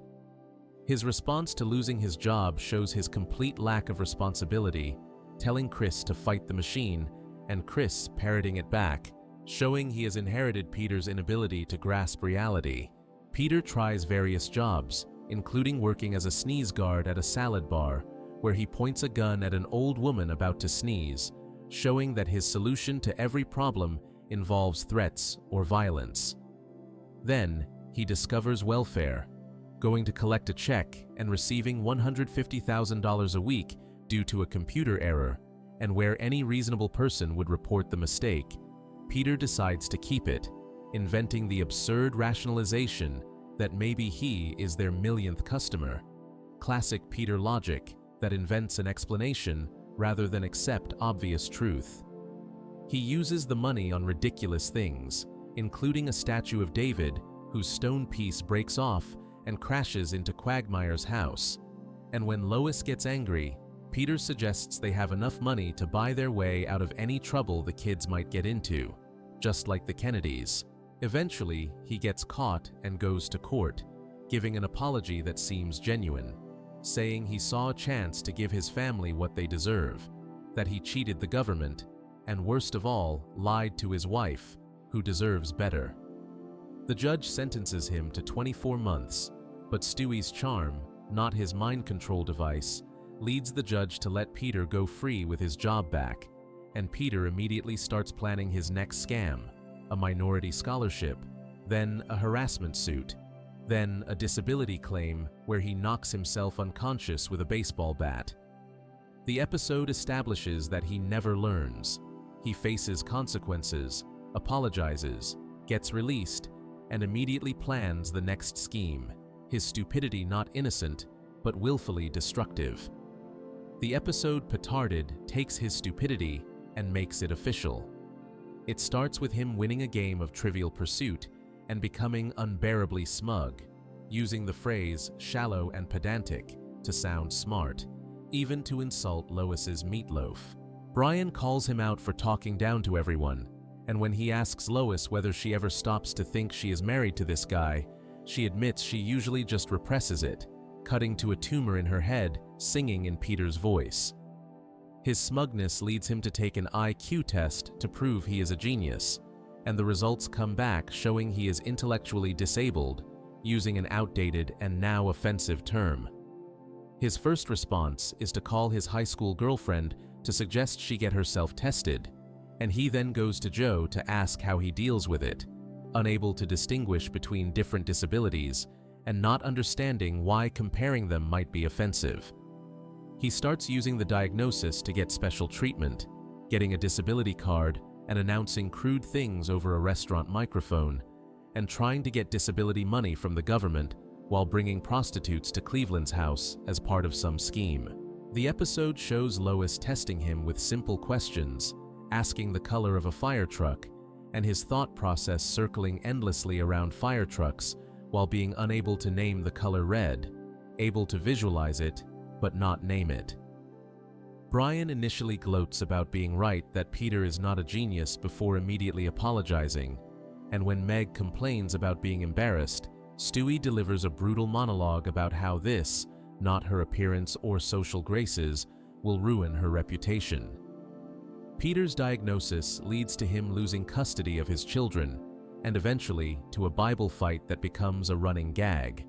[SPEAKER 1] His response to losing his job shows his complete lack of responsibility, telling Chris to fight the machine, and Chris parroting it back, showing he has inherited Peter's inability to grasp reality. Peter tries various jobs, including working as a sneeze guard at a salad bar, where he points a gun at an old woman about to sneeze, showing that his solution to every problem involves threats or violence. Then, he discovers welfare, going to collect a check and receiving $150,000 a week due to a computer error, and where any reasonable person would report the mistake, Peter decides to keep it, inventing the absurd rationalization that maybe he is their millionth customer. Classic Peter logic that invents an explanation rather than accept obvious truth. He uses the money on ridiculous things, including a statue of David whose stone piece breaks off and crashes into Quagmire's house. And when Lois gets angry, Peter suggests they have enough money to buy their way out of any trouble the kids might get into, just like the Kennedys. Eventually, he gets caught and goes to court, giving an apology that seems genuine, saying he saw a chance to give his family what they deserve, that he cheated the government, and worst of all, lied to his wife, who deserves better. The judge sentences him to 24 months, But Stewie's charm, not his mind control device, leads the judge to let Peter go free with his job back, and Peter immediately starts planning his next scam, a minority scholarship, then a harassment suit, then a disability claim where he knocks himself unconscious with a baseball bat. The episode establishes that he never learns. He faces consequences, apologizes, gets released, and immediately plans the next scheme, his stupidity not innocent, but willfully destructive. The episode Petarded takes his stupidity and makes it official. It starts with him winning a game of Trivial Pursuit and becoming unbearably smug, using the phrase shallow and pedantic to sound smart, even to insult Lois's meatloaf. Brian calls him out for talking down to everyone, and when he asks Lois whether she ever stops to think she is married to this guy, she admits she usually just represses it, cutting to a tumor in her head, singing in Peter's voice. His smugness leads him to take an IQ test to prove he is a genius, and the results come back showing he is intellectually disabled, using an outdated and now offensive term. His first response is to call his high school girlfriend to suggest she get herself tested, and he then goes to Joe to ask how he deals with it, unable to distinguish between different disabilities and not understanding why comparing them might be offensive. He starts using the diagnosis to get special treatment, getting a disability card and announcing crude things over a restaurant microphone, and trying to get disability money from the government while bringing prostitutes to Cleveland's house as part of some scheme. The episode shows Lois testing him with simple questions, asking the color of a fire truck, and his thought process circling endlessly around fire trucks while being unable to name the color red, able to visualize it, but not name it. Brian initially gloats about being right that Peter is not a genius before immediately apologizing, and when Meg complains about being embarrassed, Stewie delivers a brutal monologue about how this, not her appearance or social graces, will ruin her reputation. Peter's diagnosis leads to him losing custody of his children, and eventually to a Bible fight that becomes a running gag.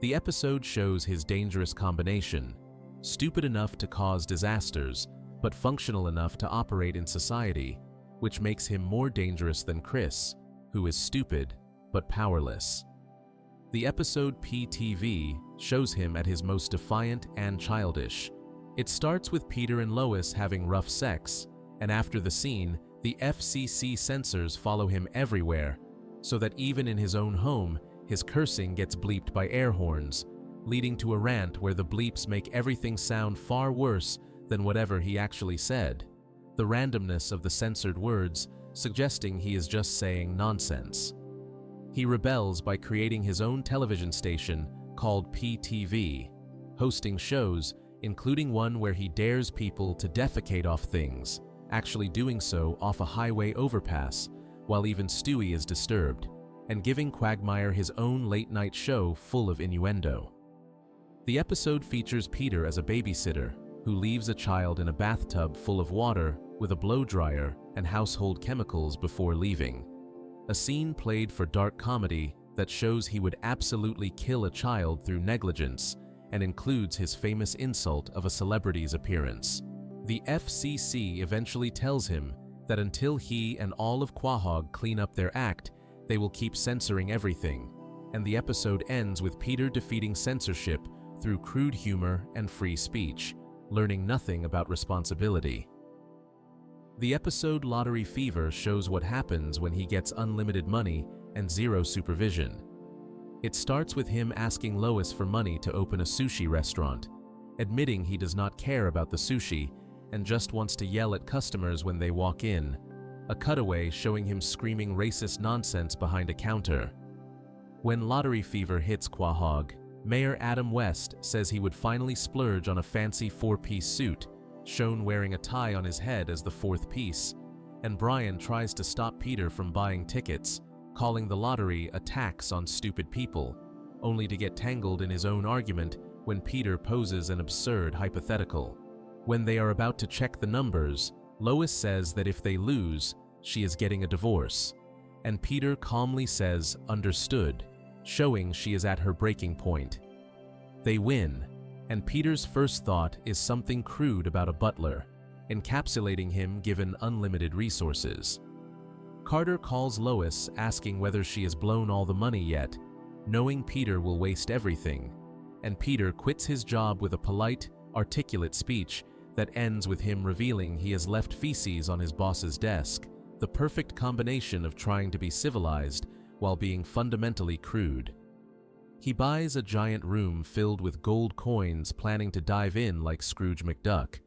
[SPEAKER 1] The episode shows his dangerous combination, stupid enough to cause disasters, but functional enough to operate in society, which makes him more dangerous than Chris, who is stupid but powerless. The episode PTV shows him at his most defiant and childish. It starts with Peter and Lois having rough sex, and after the scene, the FCC censors follow him everywhere, so that even in his own home, his cursing gets bleeped by air horns, leading to a rant where the bleeps make everything sound far worse than whatever he actually said, the randomness of the censored words suggesting he is just saying nonsense. He rebels by creating his own television station called PTV, hosting shows, including one where he dares people to defecate off things, actually doing so off a highway overpass, while even Stewie is disturbed, and giving Quagmire his own late-night show full of innuendo. The episode features Peter as a babysitter who leaves a child in a bathtub full of water with a blow dryer and household chemicals before leaving. A scene played for dark comedy that shows he would absolutely kill a child through negligence and includes his famous insult of a celebrity's appearance. The FCC eventually tells him that until he and all of Quahog clean up their act, they will keep censoring everything, and the episode ends with Peter defeating censorship through crude humor and free speech, learning nothing about responsibility. The episode Lottery Fever shows what happens when he gets unlimited money and zero supervision. It starts with him asking Lois for money to open a sushi restaurant, admitting he does not care about the sushi and just wants to yell at customers when they walk in, a cutaway showing him screaming racist nonsense behind a counter. When Lottery Fever hits Quahog, Mayor Adam West says he would finally splurge on a fancy 4-piece suit, shown wearing a tie on his head as the 4th piece, and Brian tries to stop Peter from buying tickets, calling the lottery a tax on stupid people, only to get tangled in his own argument when Peter poses an absurd hypothetical. When they are about to check the numbers, Lois says that if they lose, she is getting a divorce, and Peter calmly says, "Understood," showing she is at her breaking point. They win, and Peter's first thought is something crude about a butler, encapsulating him given unlimited resources. Carter calls Lois asking whether she has blown all the money yet, knowing Peter will waste everything, and Peter quits his job with a polite, articulate speech that ends with him revealing he has left feces on his boss's desk, the perfect combination of trying to be civilized while being fundamentally crude. He buys a giant room filled with gold coins, planning to dive in like Scrooge McDuck,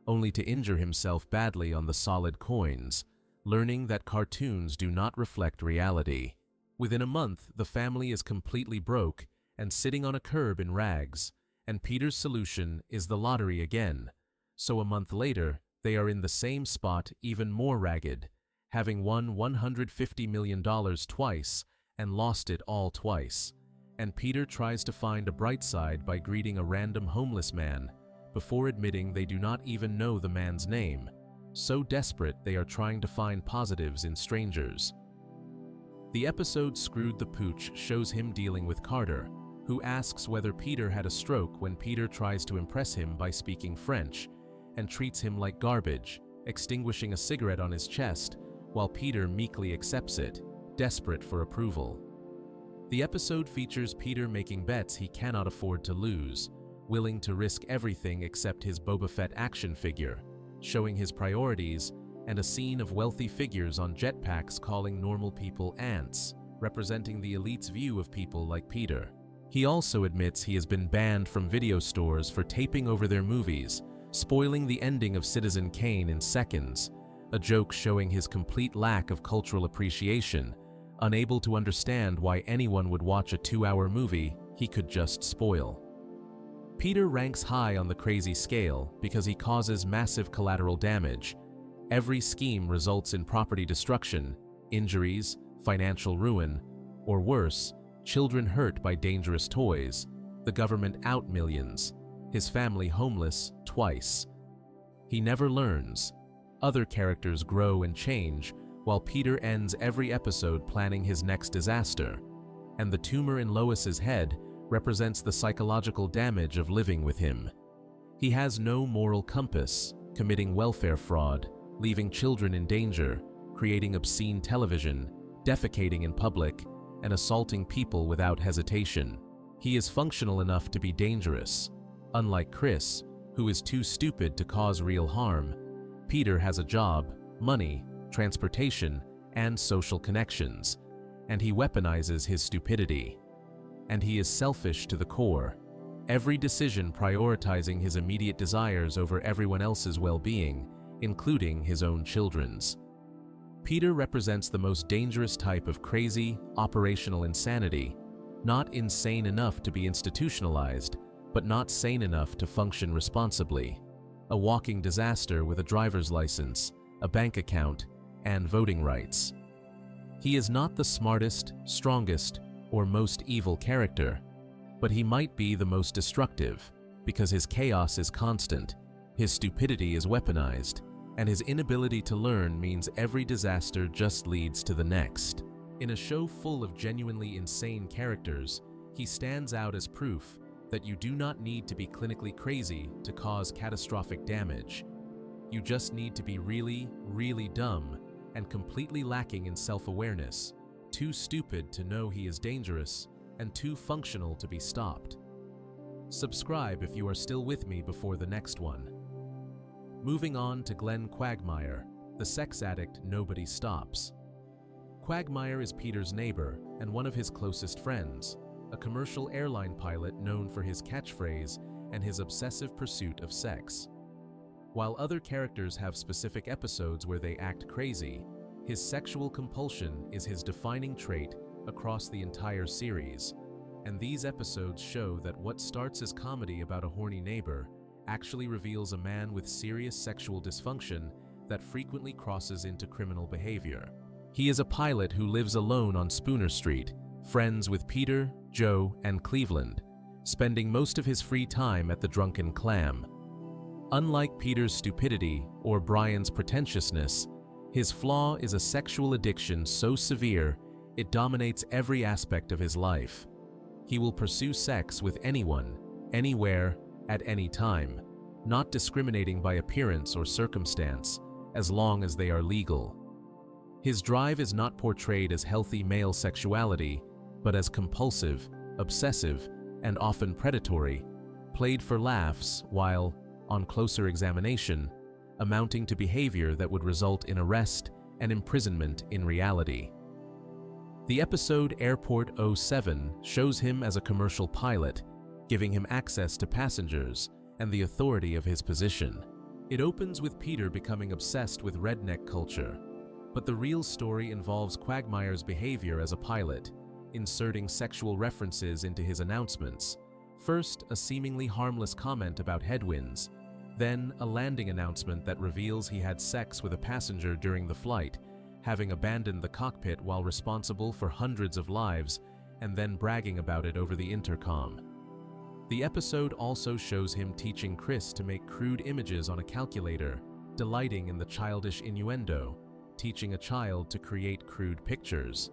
[SPEAKER 1] only to injure himself badly on the solid coins, learning that cartoons do not reflect reality. Within a month, the family is completely broke and sitting on a curb in rags, and Peter's solution is the lottery again. So a month later, they are in the same spot, even more ragged, having won $150 million twice and lost it all twice. And Peter tries to find a bright side by greeting a random homeless man, before admitting they do not even know the man's name. So desperate, they are trying to find positives in strangers. The episode Screwed the Pooch shows him dealing with Carter, who asks whether Peter had a stroke when Peter tries to impress him by speaking French, and treats him like garbage, extinguishing a cigarette on his chest, while Peter meekly accepts it, desperate for approval. The episode features Peter making bets he cannot afford to lose, willing to risk everything except his Boba Fett action figure, showing his priorities, and a scene of wealthy figures on jetpacks calling normal people ants, representing the elite's view of people like Peter. He also admits he has been banned from video stores for taping over their movies, spoiling the ending of Citizen Kane in seconds, a joke showing his complete lack of cultural appreciation, unable to understand why anyone would watch a 2-hour movie he could just spoil. Peter ranks high on the crazy scale because he causes massive collateral damage. Every scheme results in property destruction, injuries, financial ruin, or worse, children hurt by dangerous toys, the government out millions, his family homeless twice. He never learns. Other characters grow and change, while Peter ends every episode planning his next disaster, and the tumor in Lois's head represents the psychological damage of living with him. He has no moral compass, committing welfare fraud, leaving children in danger, creating obscene television, defecating in public, and assaulting people without hesitation. He is functional enough to be dangerous. Unlike Chris, who is too stupid to cause real harm, Peter has a job, money, transportation, and social connections, and he weaponizes his stupidity. And he is selfish to the core, every decision prioritizing his immediate desires over everyone else's well-being, including his own children's. Peter represents the most dangerous type of crazy, operational insanity, not insane enough to be institutionalized, but not sane enough to function responsibly. A walking disaster with a driver's license, a bank account, and voting rights. He is not the smartest, strongest, or most evil character, but he might be the most destructive, because his chaos is constant, his stupidity is weaponized, and his inability to learn means every disaster just leads to the next. In a show full of genuinely insane characters, he stands out as proof that you do not need to be clinically crazy to cause catastrophic damage. You just need to be really, really dumb and completely lacking in self-awareness, too stupid to know he is dangerous, and too functional to be stopped. Subscribe if you are still with me before the next one. Moving on to Glenn Quagmire, the sex addict nobody stops. Quagmire is Peter's neighbor and one of his closest friends, a commercial airline pilot known for his catchphrase and his obsessive pursuit of sex. While other characters have specific episodes where they act crazy, his sexual compulsion is his defining trait across the entire series, and these episodes show that what starts as comedy about a horny neighbor actually reveals a man with serious sexual dysfunction that frequently crosses into criminal behavior. He is a pilot who lives alone on Spooner Street, friends with Peter, Joe, and Cleveland, spending most of his free time at the Drunken Clam. Unlike Peter's stupidity or Brian's pretentiousness, his flaw is a sexual addiction so severe it dominates every aspect of his life. He will pursue sex with anyone, anywhere, at any time, not discriminating by appearance or circumstance, as long as they are legal. His drive is not portrayed as healthy male sexuality, but as compulsive, obsessive, and often predatory, played for laughs while, on closer examination, amounting to behavior that would result in arrest and imprisonment in reality. The episode Airport 07 shows him as a commercial pilot, giving him access to passengers and the authority of his position. It opens with Peter becoming obsessed with redneck culture, but the real story involves Quagmire's behavior as a pilot, inserting sexual references into his announcements. First, a seemingly harmless comment about headwinds, then a landing announcement that reveals he had sex with a passenger during the flight, having abandoned the cockpit while responsible for hundreds of lives, and then bragging about it over the intercom. The episode also shows him teaching Chris to make crude images on a calculator, delighting in the childish innuendo, teaching a child to create crude pictures.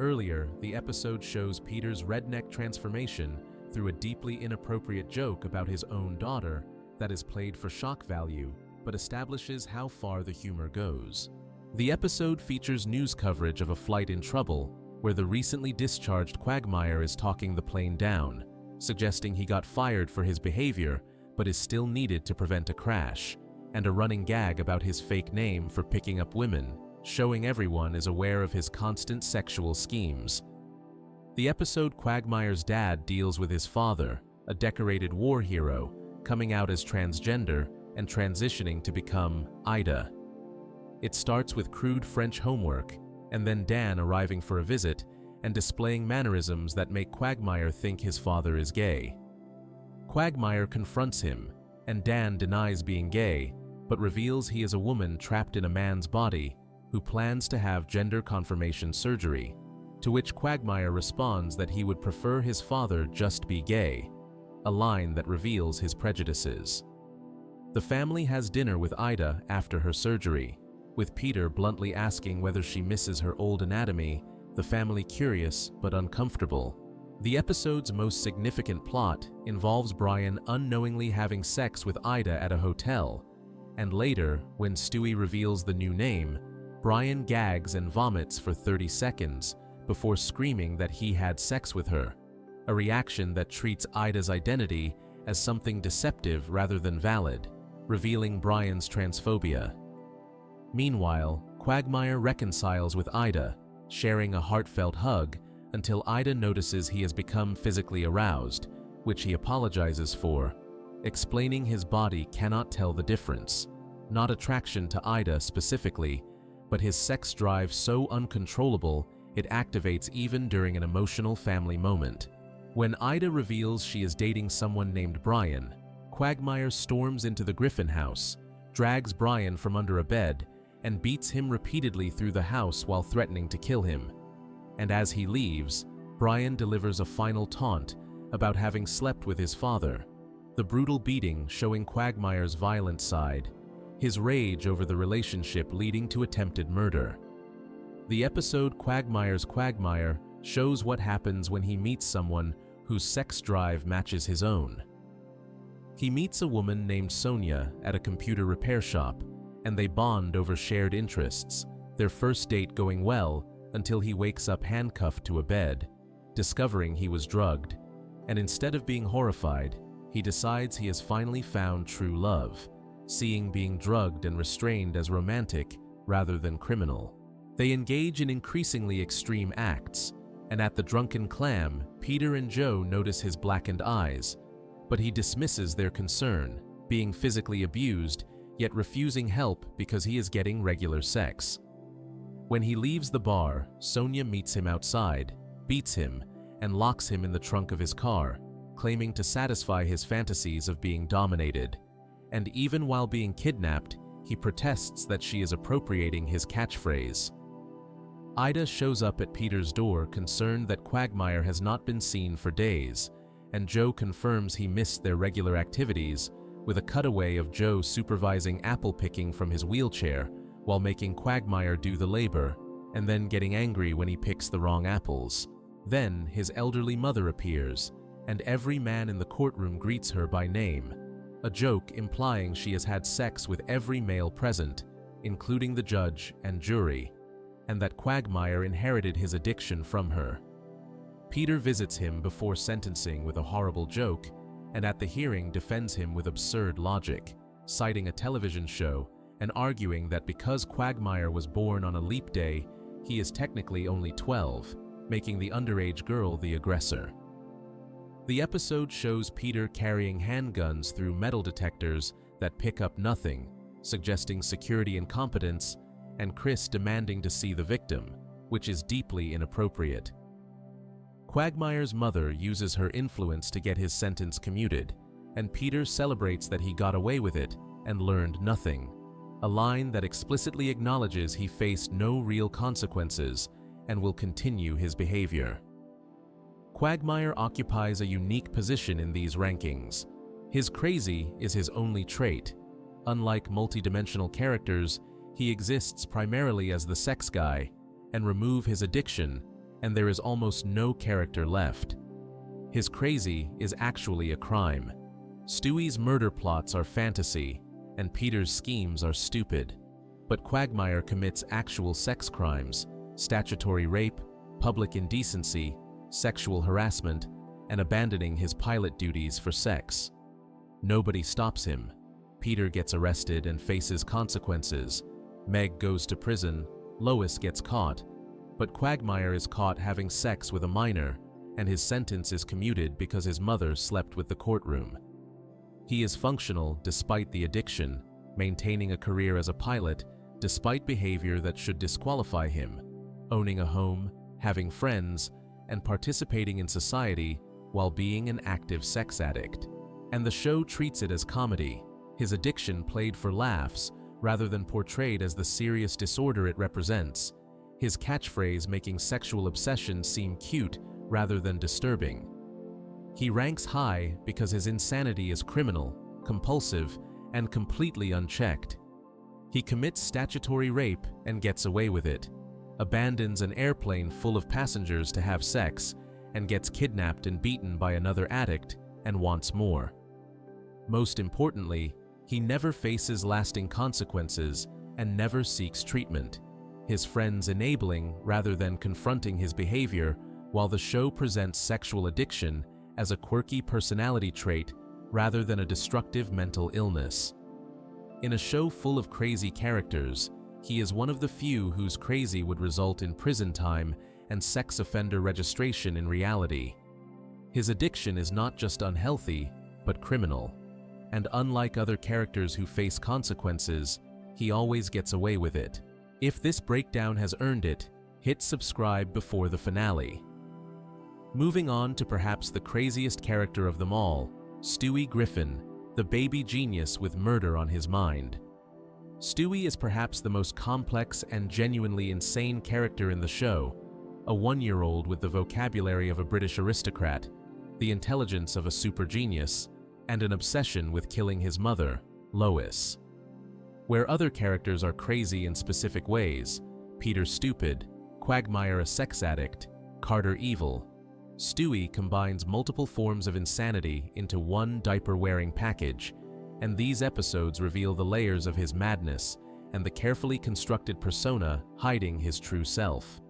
[SPEAKER 1] Earlier, the episode shows Peter's redneck transformation through a deeply inappropriate joke about his own daughter that is played for shock value, but establishes how far the humor goes. The episode features news coverage of a flight in trouble, where the recently discharged Quagmire is talking the plane down, suggesting he got fired for his behavior but is still needed to prevent a crash, and a running gag about his fake name for picking up women, showing everyone is aware of his constant sexual schemes. The episode Quagmire's Dad deals with his father, a decorated war hero, coming out as transgender and transitioning to become Ida. It starts with crude French homework, and then Dan arriving for a visit and displaying mannerisms that make Quagmire think his father is gay. Quagmire confronts him, and Dan denies being gay, but reveals he is a woman trapped in a man's body who plans to have gender confirmation surgery, to which Quagmire responds that he would prefer his father just be gay, a line that reveals his prejudices. The family has dinner with Ida after her surgery, with Peter bluntly asking whether she misses her old anatomy, the family curious but uncomfortable. The episode's most significant plot involves Brian unknowingly having sex with Ida at a hotel, and later, when Stewie reveals the new name, Brian gags and vomits for 30 seconds before screaming that he had sex with her, a reaction that treats Ida's identity as something deceptive rather than valid, revealing Brian's transphobia. Meanwhile, Quagmire reconciles with Ida, sharing a heartfelt hug until Ida notices he has become physically aroused, which he apologizes for, explaining his body cannot tell the difference, not attraction to Ida specifically, but his sex drive so uncontrollable it activates even during an emotional family moment. When Ida reveals she is dating someone named Brian, Quagmire storms into the Griffin house, drags Brian from under a bed, and beats him repeatedly through the house while threatening to kill him. And as he leaves, Brian delivers a final taunt about having slept with his father, the brutal beating showing Quagmire's violent side, his rage over the relationship leading to attempted murder. The episode Quagmire's Quagmire shows what happens when he meets someone whose sex drive matches his own. He meets a woman named Sonia at a computer repair shop, and they bond over shared interests, their first date going well until he wakes up handcuffed to a bed, discovering he was drugged, and instead of being horrified, he decides he has finally found true love, seeing being drugged and restrained as romantic rather than criminal. They engage in increasingly extreme acts, and at the Drunken Clam, Peter and Joe notice his blackened eyes, but he dismisses their concern, being physically abused, yet refusing help because he is getting regular sex. When he leaves the bar, Sonia meets him outside, beats him, and locks him in the trunk of his car, claiming to satisfy his fantasies of being dominated. And even while being kidnapped, he protests that she is appropriating his catchphrase. Ida shows up at Peter's door concerned that Quagmire has not been seen for days, and Joe confirms he missed their regular activities, with a cutaway of Joe supervising apple picking from his wheelchair while making Quagmire do the labor, and then getting angry when he picks the wrong apples. Then his elderly mother appears, and every man in the courtroom greets her by name, a joke implying she has had sex with every male present, including the judge and jury, and that Quagmire inherited his addiction from her. Peter visits him before sentencing with a horrible joke, and at the hearing defends him with absurd logic, citing a television show and arguing that because Quagmire was born on a leap day, he is technically only 12, making the underage girl the aggressor. The episode shows Peter carrying handguns through metal detectors that pick up nothing, suggesting security incompetence, and Chris demanding to see the victim, which is deeply inappropriate. Quagmire's mother uses her influence to get his sentence commuted, and Peter celebrates that he got away with it and learned nothing, a line that explicitly acknowledges he faced no real consequences and will continue his behavior. Quagmire occupies a unique position in these rankings. His crazy is his only trait. Unlike multidimensional characters, he exists primarily as the sex guy, and remove his addiction, and there is almost no character left. His crazy is actually a crime. Stewie's murder plots are fantasy, and Peter's schemes are stupid. But Quagmire commits actual sex crimes, statutory rape, public indecency, sexual harassment, and abandoning his pilot duties for sex. Nobody stops him. Peter gets arrested and faces consequences. Meg goes to prison, Lois gets caught, but Quagmire is caught having sex with a minor, and his sentence is commuted because his mother slept with the courtroom. He is functional despite the addiction, maintaining a career as a pilot despite behavior that should disqualify him, owning a home, having friends, and participating in society while being an active sex addict. And the show treats it as comedy, his addiction played for laughs rather than portrayed as the serious disorder it represents, his catchphrase making sexual obsession seem cute rather than disturbing. He ranks high because his insanity is criminal, compulsive, and completely unchecked. He commits statutory rape and gets away with it, abandons an airplane full of passengers to have sex, and gets kidnapped and beaten by another addict and wants more. Most importantly, he never faces lasting consequences and never seeks treatment, his friends enabling rather than confronting his behavior, while the show presents sexual addiction as a quirky personality trait rather than a destructive mental illness. In a show full of crazy characters, he is one of the few whose crazy would result in prison time and sex offender registration in reality. His addiction is not just unhealthy, but criminal. And unlike other characters who face consequences, he always gets away with it. If this breakdown has earned it, hit subscribe before the finale. Moving on to perhaps the craziest character of them all, Stewie Griffin, the baby genius with murder on his mind. Stewie is perhaps the most complex and genuinely insane character in the show, a 1-year-old with the vocabulary of a British aristocrat, the intelligence of a super genius, and an obsession with killing his mother, Lois. Where other characters are crazy in specific ways, Peter stupid, Quagmire a sex addict, Carter evil, Stewie combines multiple forms of insanity into one diaper-wearing package, and these episodes reveal the layers of his madness and the carefully constructed persona hiding his true self.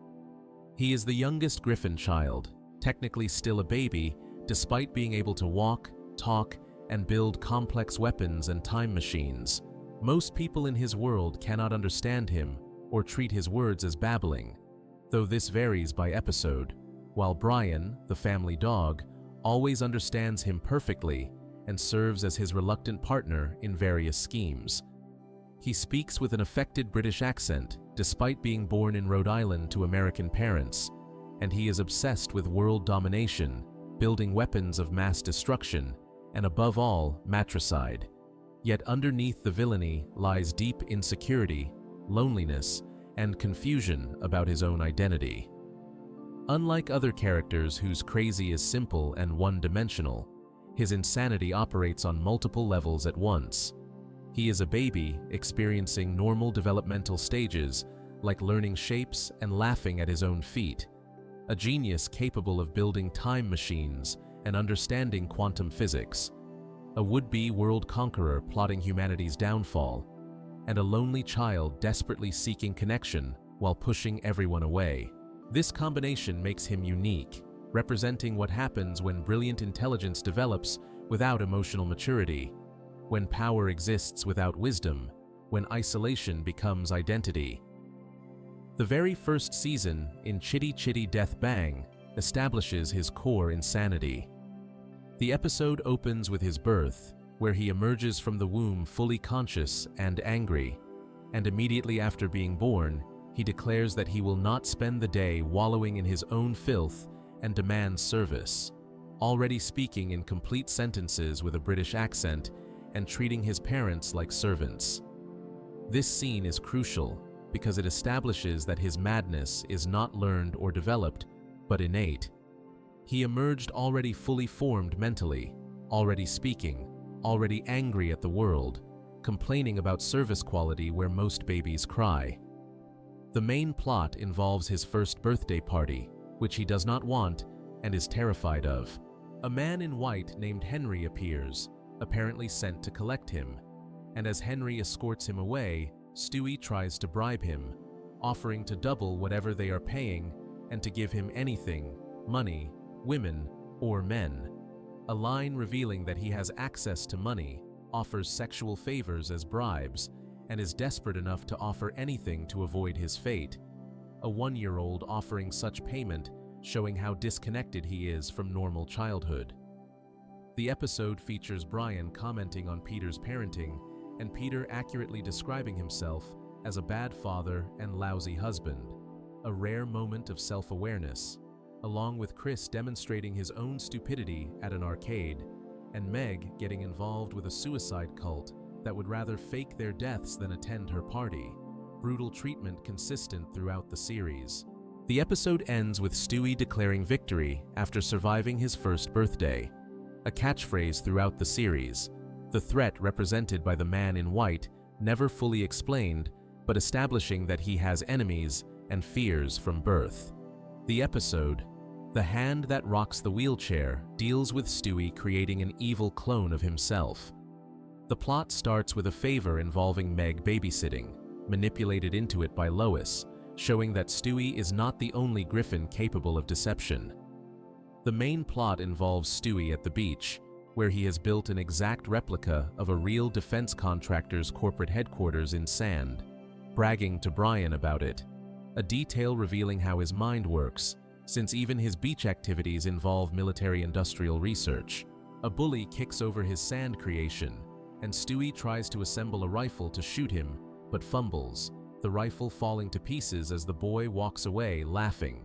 [SPEAKER 1] He is the youngest Griffin child, technically still a baby, despite being able to walk, talk, and build complex weapons and time machines. Most people in his world cannot understand him or treat his words as babbling, though this varies by episode, while Brian, the family dog, always understands him perfectly and serves as his reluctant partner in various schemes. He speaks with an affected British accent despite being born in Rhode Island to American parents, and he is obsessed with world domination, building weapons of mass destruction, and above all, matricide. Yet underneath the villainy lies deep insecurity, loneliness, and confusion about his own identity. Unlike other characters whose crazy is simple and one-dimensional, his insanity operates on multiple levels at once. He is a baby experiencing normal developmental stages like learning shapes and laughing at his own feet, a genius capable of building time machines and understanding quantum physics, a would-be world conqueror plotting humanity's downfall, and a lonely child desperately seeking connection while pushing everyone away. This combination makes him unique, representing what happens when brilliant intelligence develops without emotional maturity, when power exists without wisdom, when isolation becomes identity. The very first season in Chitty Chitty Death Bang establishes his core insanity. The episode opens with his birth, where he emerges from the womb fully conscious and angry, and immediately after being born, he declares that he will not spend the day wallowing in his own filth and demands service, already speaking in complete sentences with a British accent and treating his parents like servants. This scene is crucial because it establishes that his madness is not learned or developed, but innate. He emerged already fully formed mentally, already speaking, already angry at the world, complaining about service quality where most babies cry. The main plot involves his first birthday party, which he does not want and is terrified of. A man in white named Henry appears, apparently sent to collect him, and as Henry escorts him away, Stewie tries to bribe him, offering to double whatever they are paying and to give him anything, money, women, or men. A line revealing that he has access to money, offers sexual favors as bribes, and is desperate enough to offer anything to avoid his fate. A 1-year-old offering such payment, showing how disconnected he is from normal childhood. The episode features Brian commenting on Peter's parenting, and Peter accurately describing himself as a bad father and lousy husband, a rare moment of self-awareness, along with Chris demonstrating his own stupidity at an arcade, and Meg getting involved with a suicide cult that would rather fake their deaths than attend her party. Brutal treatment consistent throughout the series. The episode ends with Stewie declaring victory after surviving his first birthday, a catchphrase throughout the series, the threat represented by the man in white never fully explained, but establishing that he has enemies and fears from birth. The episode, The Hand That Rocks the Wheelchair, deals with Stewie creating an evil clone of himself. The plot starts with a favor involving Meg babysitting, manipulated into it by Lois, showing that Stewie is not the only Griffin capable of deception. The main plot involves Stewie at the beach, where he has built an exact replica of a real defense contractor's corporate headquarters in sand, bragging to Brian about it, a detail revealing how his mind works, since even his beach activities involve military-industrial research. A bully kicks over his sand creation, and Stewie tries to assemble a rifle to shoot him, but fumbles, the rifle falling to pieces as the boy walks away laughing,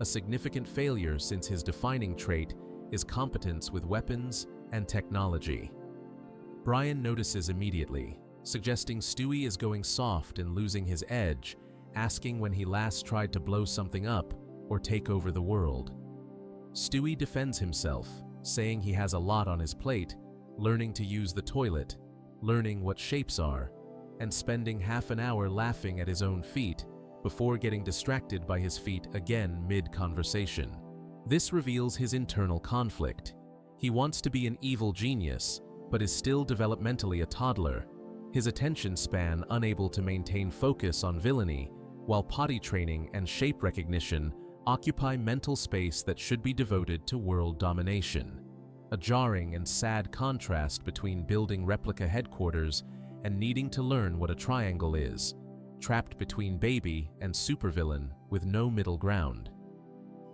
[SPEAKER 1] a significant failure since his defining trait is competence with weapons and technology. Brian notices immediately, suggesting Stewie is going soft and losing his edge, asking when he last tried to blow something up or take over the world. Stewie defends himself, saying he has a lot on his plate, learning to use the toilet, learning what shapes are, and spending half an hour laughing at his own feet before getting distracted by his feet again mid-conversation. This reveals his internal conflict. He wants to be an evil genius, but is still developmentally a toddler, his attention span unable to maintain focus on villainy, while potty training and shape recognition occupy mental space that should be devoted to world domination. A jarring and sad contrast between building replica headquarters and needing to learn what a triangle is, trapped between baby and supervillain with no middle ground.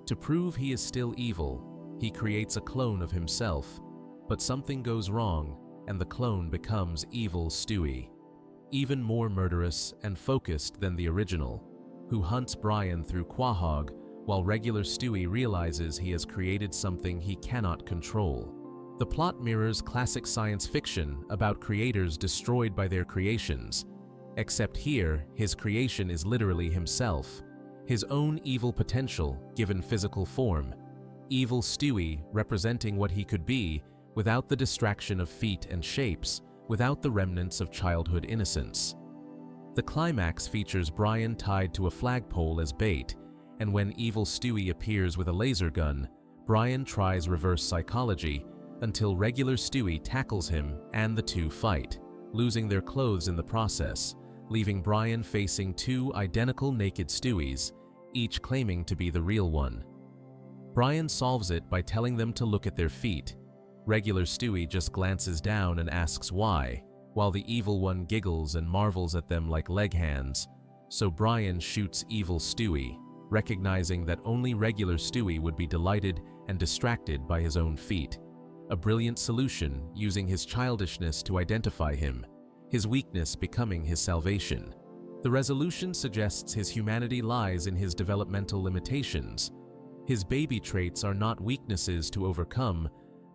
[SPEAKER 1] To prove he is still evil, he creates a clone of himself, but something goes wrong and the clone becomes evil Stewie, even more murderous and focused than the original, who hunts Brian through Quahog while regular Stewie realizes he has created something he cannot control. The plot mirrors classic science fiction about creators destroyed by their creations, except here his creation is literally himself, his own evil potential given physical form, evil Stewie representing what he could be without the distraction of feet and shapes, without the remnants of childhood innocence. The climax features Brian tied to a flagpole as bait, and when evil Stewie appears with a laser gun, Brian tries reverse psychology until regular Stewie tackles him and the two fight, losing their clothes in the process, leaving Brian facing two identical naked Stewies, each claiming to be the real one. Brian solves it by telling them to look at their feet. Regular Stewie just glances down and asks why, while the evil one giggles and marvels at them like leg hands. So Brian shoots evil Stewie, recognizing that only regular Stewie would be delighted and distracted by his own feet. A brilliant solution, using his childishness to identify him, his weakness becoming his salvation. The resolution suggests his humanity lies in his developmental limitations. His baby traits are not weaknesses to overcome,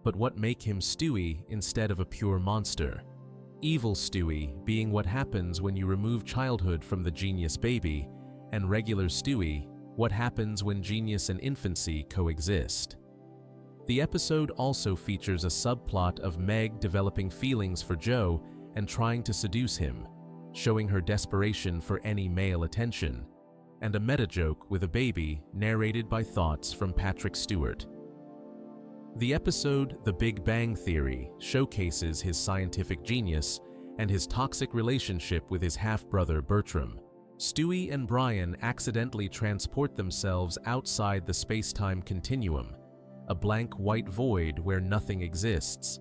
[SPEAKER 1] but what make him Stewie instead of a pure monster. Evil Stewie being what happens when you remove childhood from the genius baby, and regular Stewie, what happens when genius and infancy coexist. The episode also features a subplot of Meg developing feelings for Joe and trying to seduce him, showing her desperation for any male attention, and a meta-joke with a baby narrated by thoughts from Patrick Stewart. The episode The Big Bang Theory showcases his scientific genius and his toxic relationship with his half-brother Bertram. Stewie and Brian accidentally transport themselves outside the space-time continuum, a blank white void where nothing exists,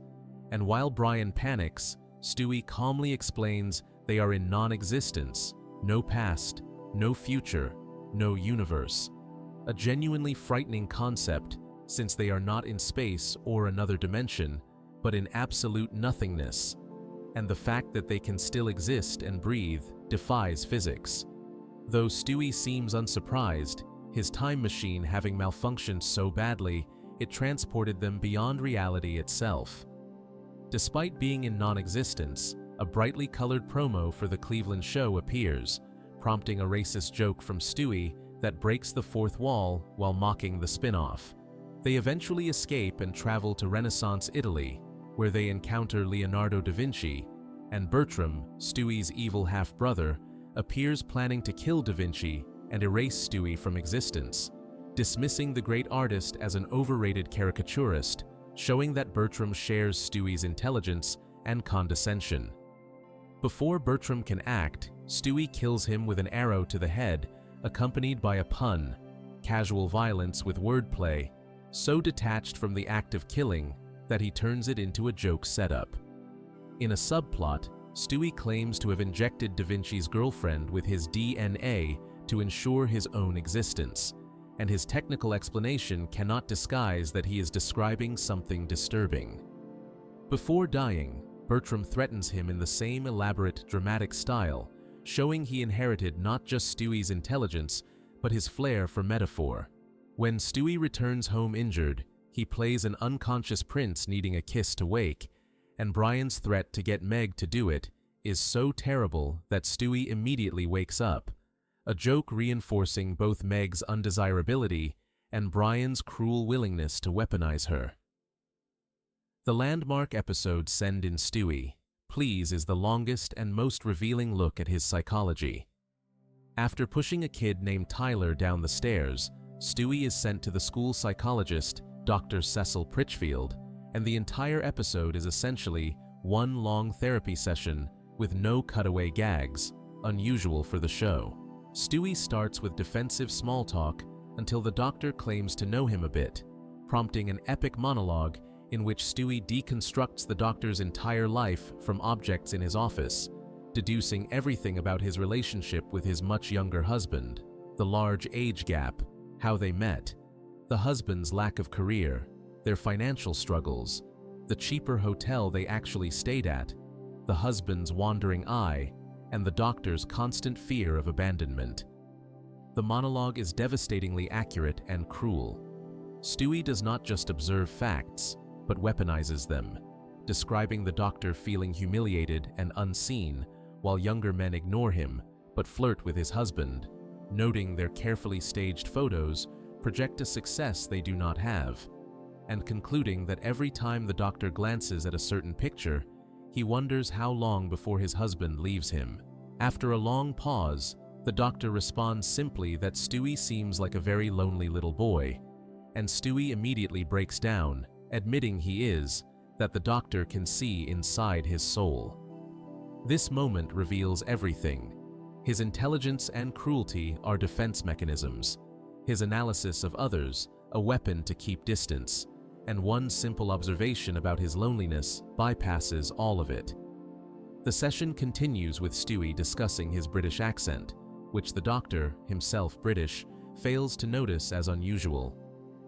[SPEAKER 1] and while Brian panics, Stewie calmly explains they are in non-existence, no past, no future, no universe. A genuinely frightening concept, since they are not in space or another dimension, but in absolute nothingness, and the fact that they can still exist and breathe defies physics. Though Stewie seems unsurprised, his time machine having malfunctioned so badly, it transported them beyond reality itself. Despite being in non-existence, a brightly colored promo for the Cleveland show appears, prompting a racist joke from Stewie that breaks the fourth wall while mocking the spin-off. They eventually escape and travel to Renaissance Italy, where they encounter Leonardo da Vinci, and Bertram, Stewie's evil half-brother, appears planning to kill da Vinci and erase Stewie from existence, dismissing the great artist as an overrated caricaturist, showing that Bertram shares Stewie's intelligence and condescension. Before Bertram can act, Stewie kills him with an arrow to the head, accompanied by a pun, casual violence with wordplay, so detached from the act of killing that he turns it into a joke setup. In a subplot, Stewie claims to have injected da Vinci's girlfriend with his DNA to ensure his own existence, and his technical explanation cannot disguise that he is describing something disturbing. Before dying, Bertram threatens him in the same elaborate, dramatic style, showing he inherited not just Stewie's intelligence, but his flair for metaphor. When Stewie returns home injured, he plays an unconscious prince needing a kiss to wake, and Brian's threat to get Meg to do it is so terrible that Stewie immediately wakes up, a joke reinforcing both Meg's undesirability and Brian's cruel willingness to weaponize her. The landmark episode Send in Stewie, Please is the longest and most revealing look at his psychology. After pushing a kid named Tyler down the stairs, Stewie is sent to the school psychologist, Dr. Cecil Pritchfield, and the entire episode is essentially one long therapy session with no cutaway gags, unusual for the show. Stewie starts with defensive small talk until the doctor claims to know him a bit, prompting an epic monologue in which Stewie deconstructs the doctor's entire life from objects in his office, deducing everything about his relationship with his much younger husband, the large age gap, how they met, the husband's lack of career, their financial struggles, the cheaper hotel they actually stayed at, the husband's wandering eye, and the doctor's constant fear of abandonment. The monologue is devastatingly accurate and cruel. Stewie does not just observe facts, but weaponizes them, describing the doctor feeling humiliated and unseen while younger men ignore him but flirt with his husband, noting their carefully staged photos project a success they do not have, and concluding that every time the doctor glances at a certain picture, he wonders how long before his husband leaves him. After a long pause, The doctor responds simply that Stewie seems like a very lonely little boy, and Stewie immediately breaks down, admitting he is, that the doctor can see inside his soul. This moment reveals everything. His intelligence and cruelty are defense mechanisms, his analysis of others a weapon to keep distance, and one simple observation about his loneliness bypasses all of it. The session continues with Stewie discussing his British accent, which the doctor, himself British, fails to notice as unusual,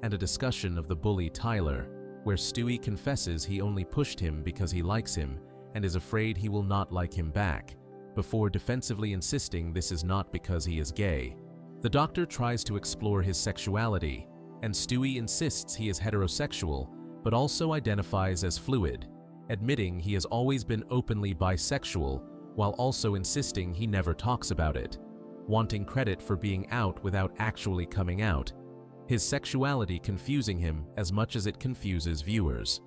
[SPEAKER 1] and a discussion of the bully Tyler, where Stewie confesses he only pushed him because he likes him and is afraid he will not like him back, before defensively insisting this is not because he is gay. The doctor tries to explore his sexuality, and Stewie insists he is heterosexual, but also identifies as fluid, admitting he has always been openly bisexual, while also insisting he never talks about it, wanting credit for being out without actually coming out, his sexuality confusing him as much as it confuses viewers.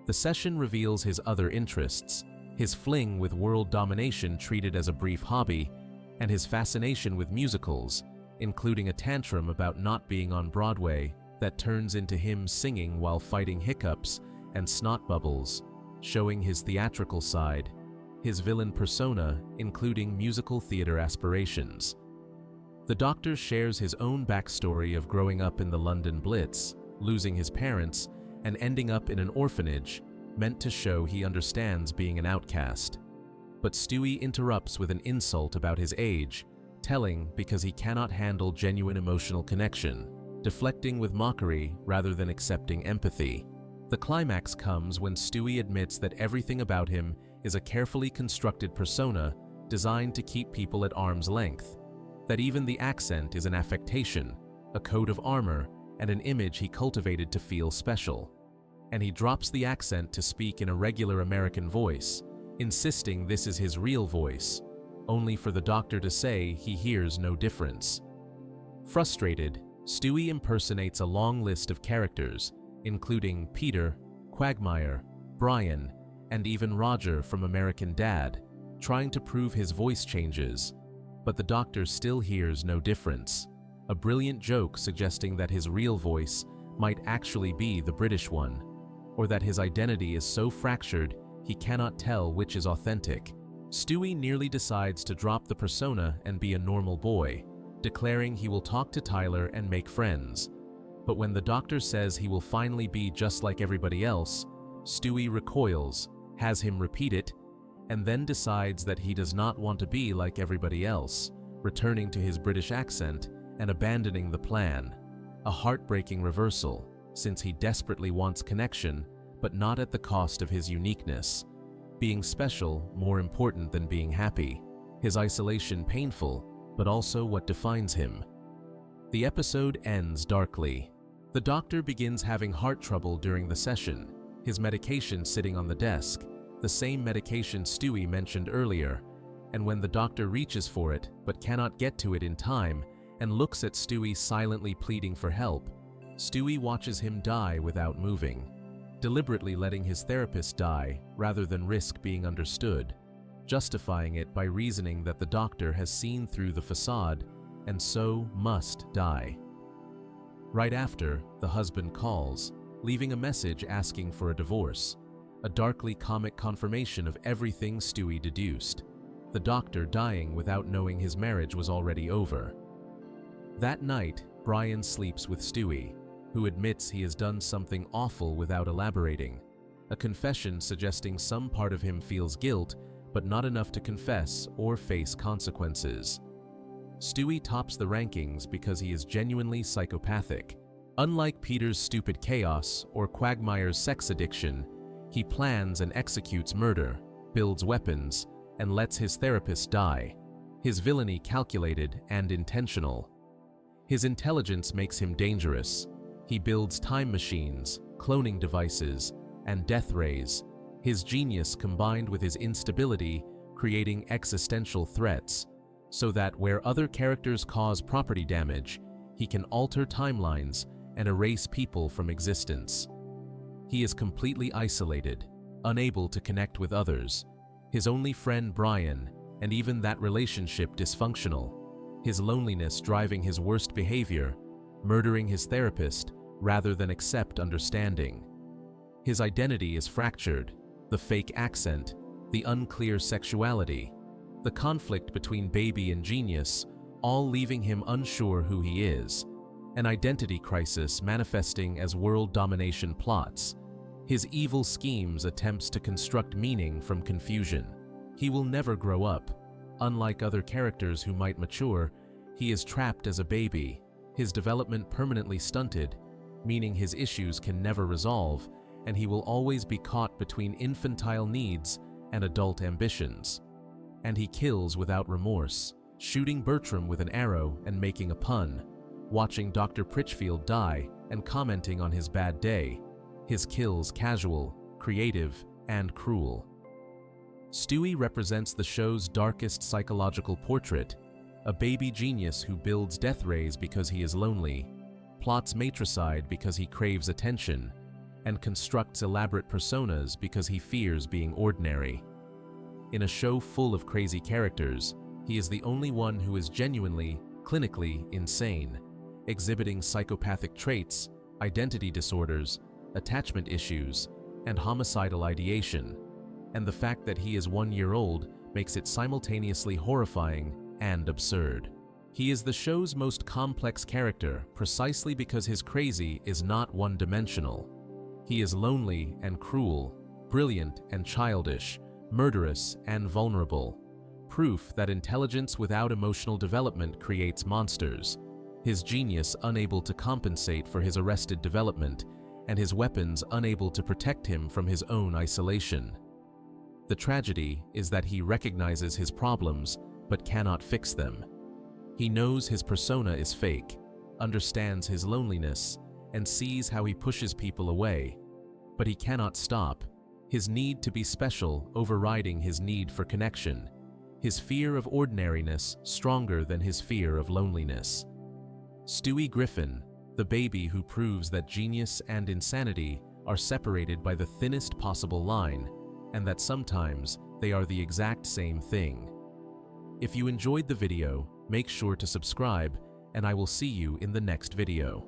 [SPEAKER 1] The session reveals his other interests, his fling with world domination treated as a brief hobby, and his fascination with musicals, including a tantrum about not being on Broadway that turns into him singing while fighting hiccups and snot bubbles, showing his theatrical side, his villain persona, including musical theater aspirations. The doctor shares his own backstory of growing up in the London Blitz, losing his parents, and ending up in an orphanage, meant to show he understands being an outcast. But Stewie interrupts with an insult about his age, telling because he cannot handle genuine emotional connection, deflecting with mockery rather than accepting empathy. The climax comes when Stewie admits that everything about him is a carefully constructed persona designed to keep people at arm's length, that even the accent is an affectation, a coat of armor, and an image he cultivated to feel special. And he drops the accent to speak in a regular American voice, insisting this is his real voice, only for the doctor to say he hears no difference. Frustrated, Stewie impersonates a long list of characters, including Peter, Quagmire, Brian, and even Roger from American Dad, trying to prove his voice changes, but the doctor still hears no difference, a brilliant joke suggesting that his real voice might actually be the British one, or that his identity is so fractured he cannot tell which is authentic. Stewie nearly decides to drop the persona and be a normal boy, declaring he will talk to Tyler and make friends. But when the doctor says he will finally be just like everybody else, Stewie recoils, has him repeat it, and then decides that he does not want to be like everybody else, returning to his British accent and abandoning the plan. A heartbreaking reversal, since he desperately wants connection, but not at the cost of his uniqueness. Being special more important than being happy. His isolation painful, but also what defines him. The episode ends darkly. The doctor begins having heart trouble during the session, his medication sitting on the desk, the same medication Stewie mentioned earlier, and when the doctor reaches for it but cannot get to it in time and looks at Stewie silently pleading for help, Stewie watches him die without moving, deliberately letting his therapist die rather than risk being understood, justifying it by reasoning that the doctor has seen through the facade and so must die. Right after, the husband calls, leaving a message asking for a divorce, a darkly comic confirmation of everything Stewie deduced, the doctor dying without knowing his marriage was already over. That night, Brian sleeps with Stewie, who admits he has done something awful without elaborating, a confession suggesting some part of him feels guilt, but not enough to confess or face consequences. Stewie tops the rankings because he is genuinely psychopathic. Unlike Peter's stupid chaos or Quagmire's sex addiction, he plans and executes murder, builds weapons, and lets his therapist die. His villainy calculated and intentional. His intelligence makes him dangerous. He builds time machines, cloning devices, and death rays, his genius combined with his instability creating existential threats, so that where other characters cause property damage, he can alter timelines and erase people from existence. He is completely isolated, unable to connect with others, his only friend Brian, and even that relationship dysfunctional. his loneliness driving his worst behavior, murdering his therapist rather than accept understanding. His identity is fractured, the fake accent, the unclear sexuality, the conflict between baby and genius, all leaving him unsure who he is, an identity crisis manifesting as world domination plots, his evil schemes attempts to construct meaning from confusion. He will never grow up. Unlike other characters who might mature, he is trapped as a baby, his development permanently stunted, meaning his issues can never resolve, and he will always be caught between infantile needs and adult ambitions. And he kills without remorse, shooting Bertram with an arrow and making a pun, watching Dr. Pritchfield die and commenting on his bad day, his kills casual, creative, and cruel. Stewie represents the show's darkest psychological portrait, a baby genius who builds death rays because he is lonely, plots matricide because he craves attention, and constructs elaborate personas because he fears being ordinary. In a show full of crazy characters, he is the only one who is genuinely, clinically insane, exhibiting psychopathic traits, identity disorders, attachment issues, and homicidal ideation, and the fact that he is 1 year old makes it simultaneously horrifying and absurd. He is the show's most complex character precisely because his crazy is not one-dimensional. He is lonely and cruel, brilliant and childish, murderous and vulnerable, proof that intelligence without emotional development creates monsters, his genius unable to compensate for his arrested development, and his weapons unable to protect him from his own isolation. The tragedy is that he recognizes his problems but cannot fix them. He knows his persona is fake, understands his loneliness, and sees how he pushes people away. But he cannot stop, his need to be special overriding his need for connection, his fear of ordinariness stronger than his fear of loneliness. Stewie Griffin, the baby who proves that genius and insanity are separated by the thinnest possible line, and that sometimes they are the exact same thing. If you enjoyed the video, make sure to subscribe, and I will see you in the next video.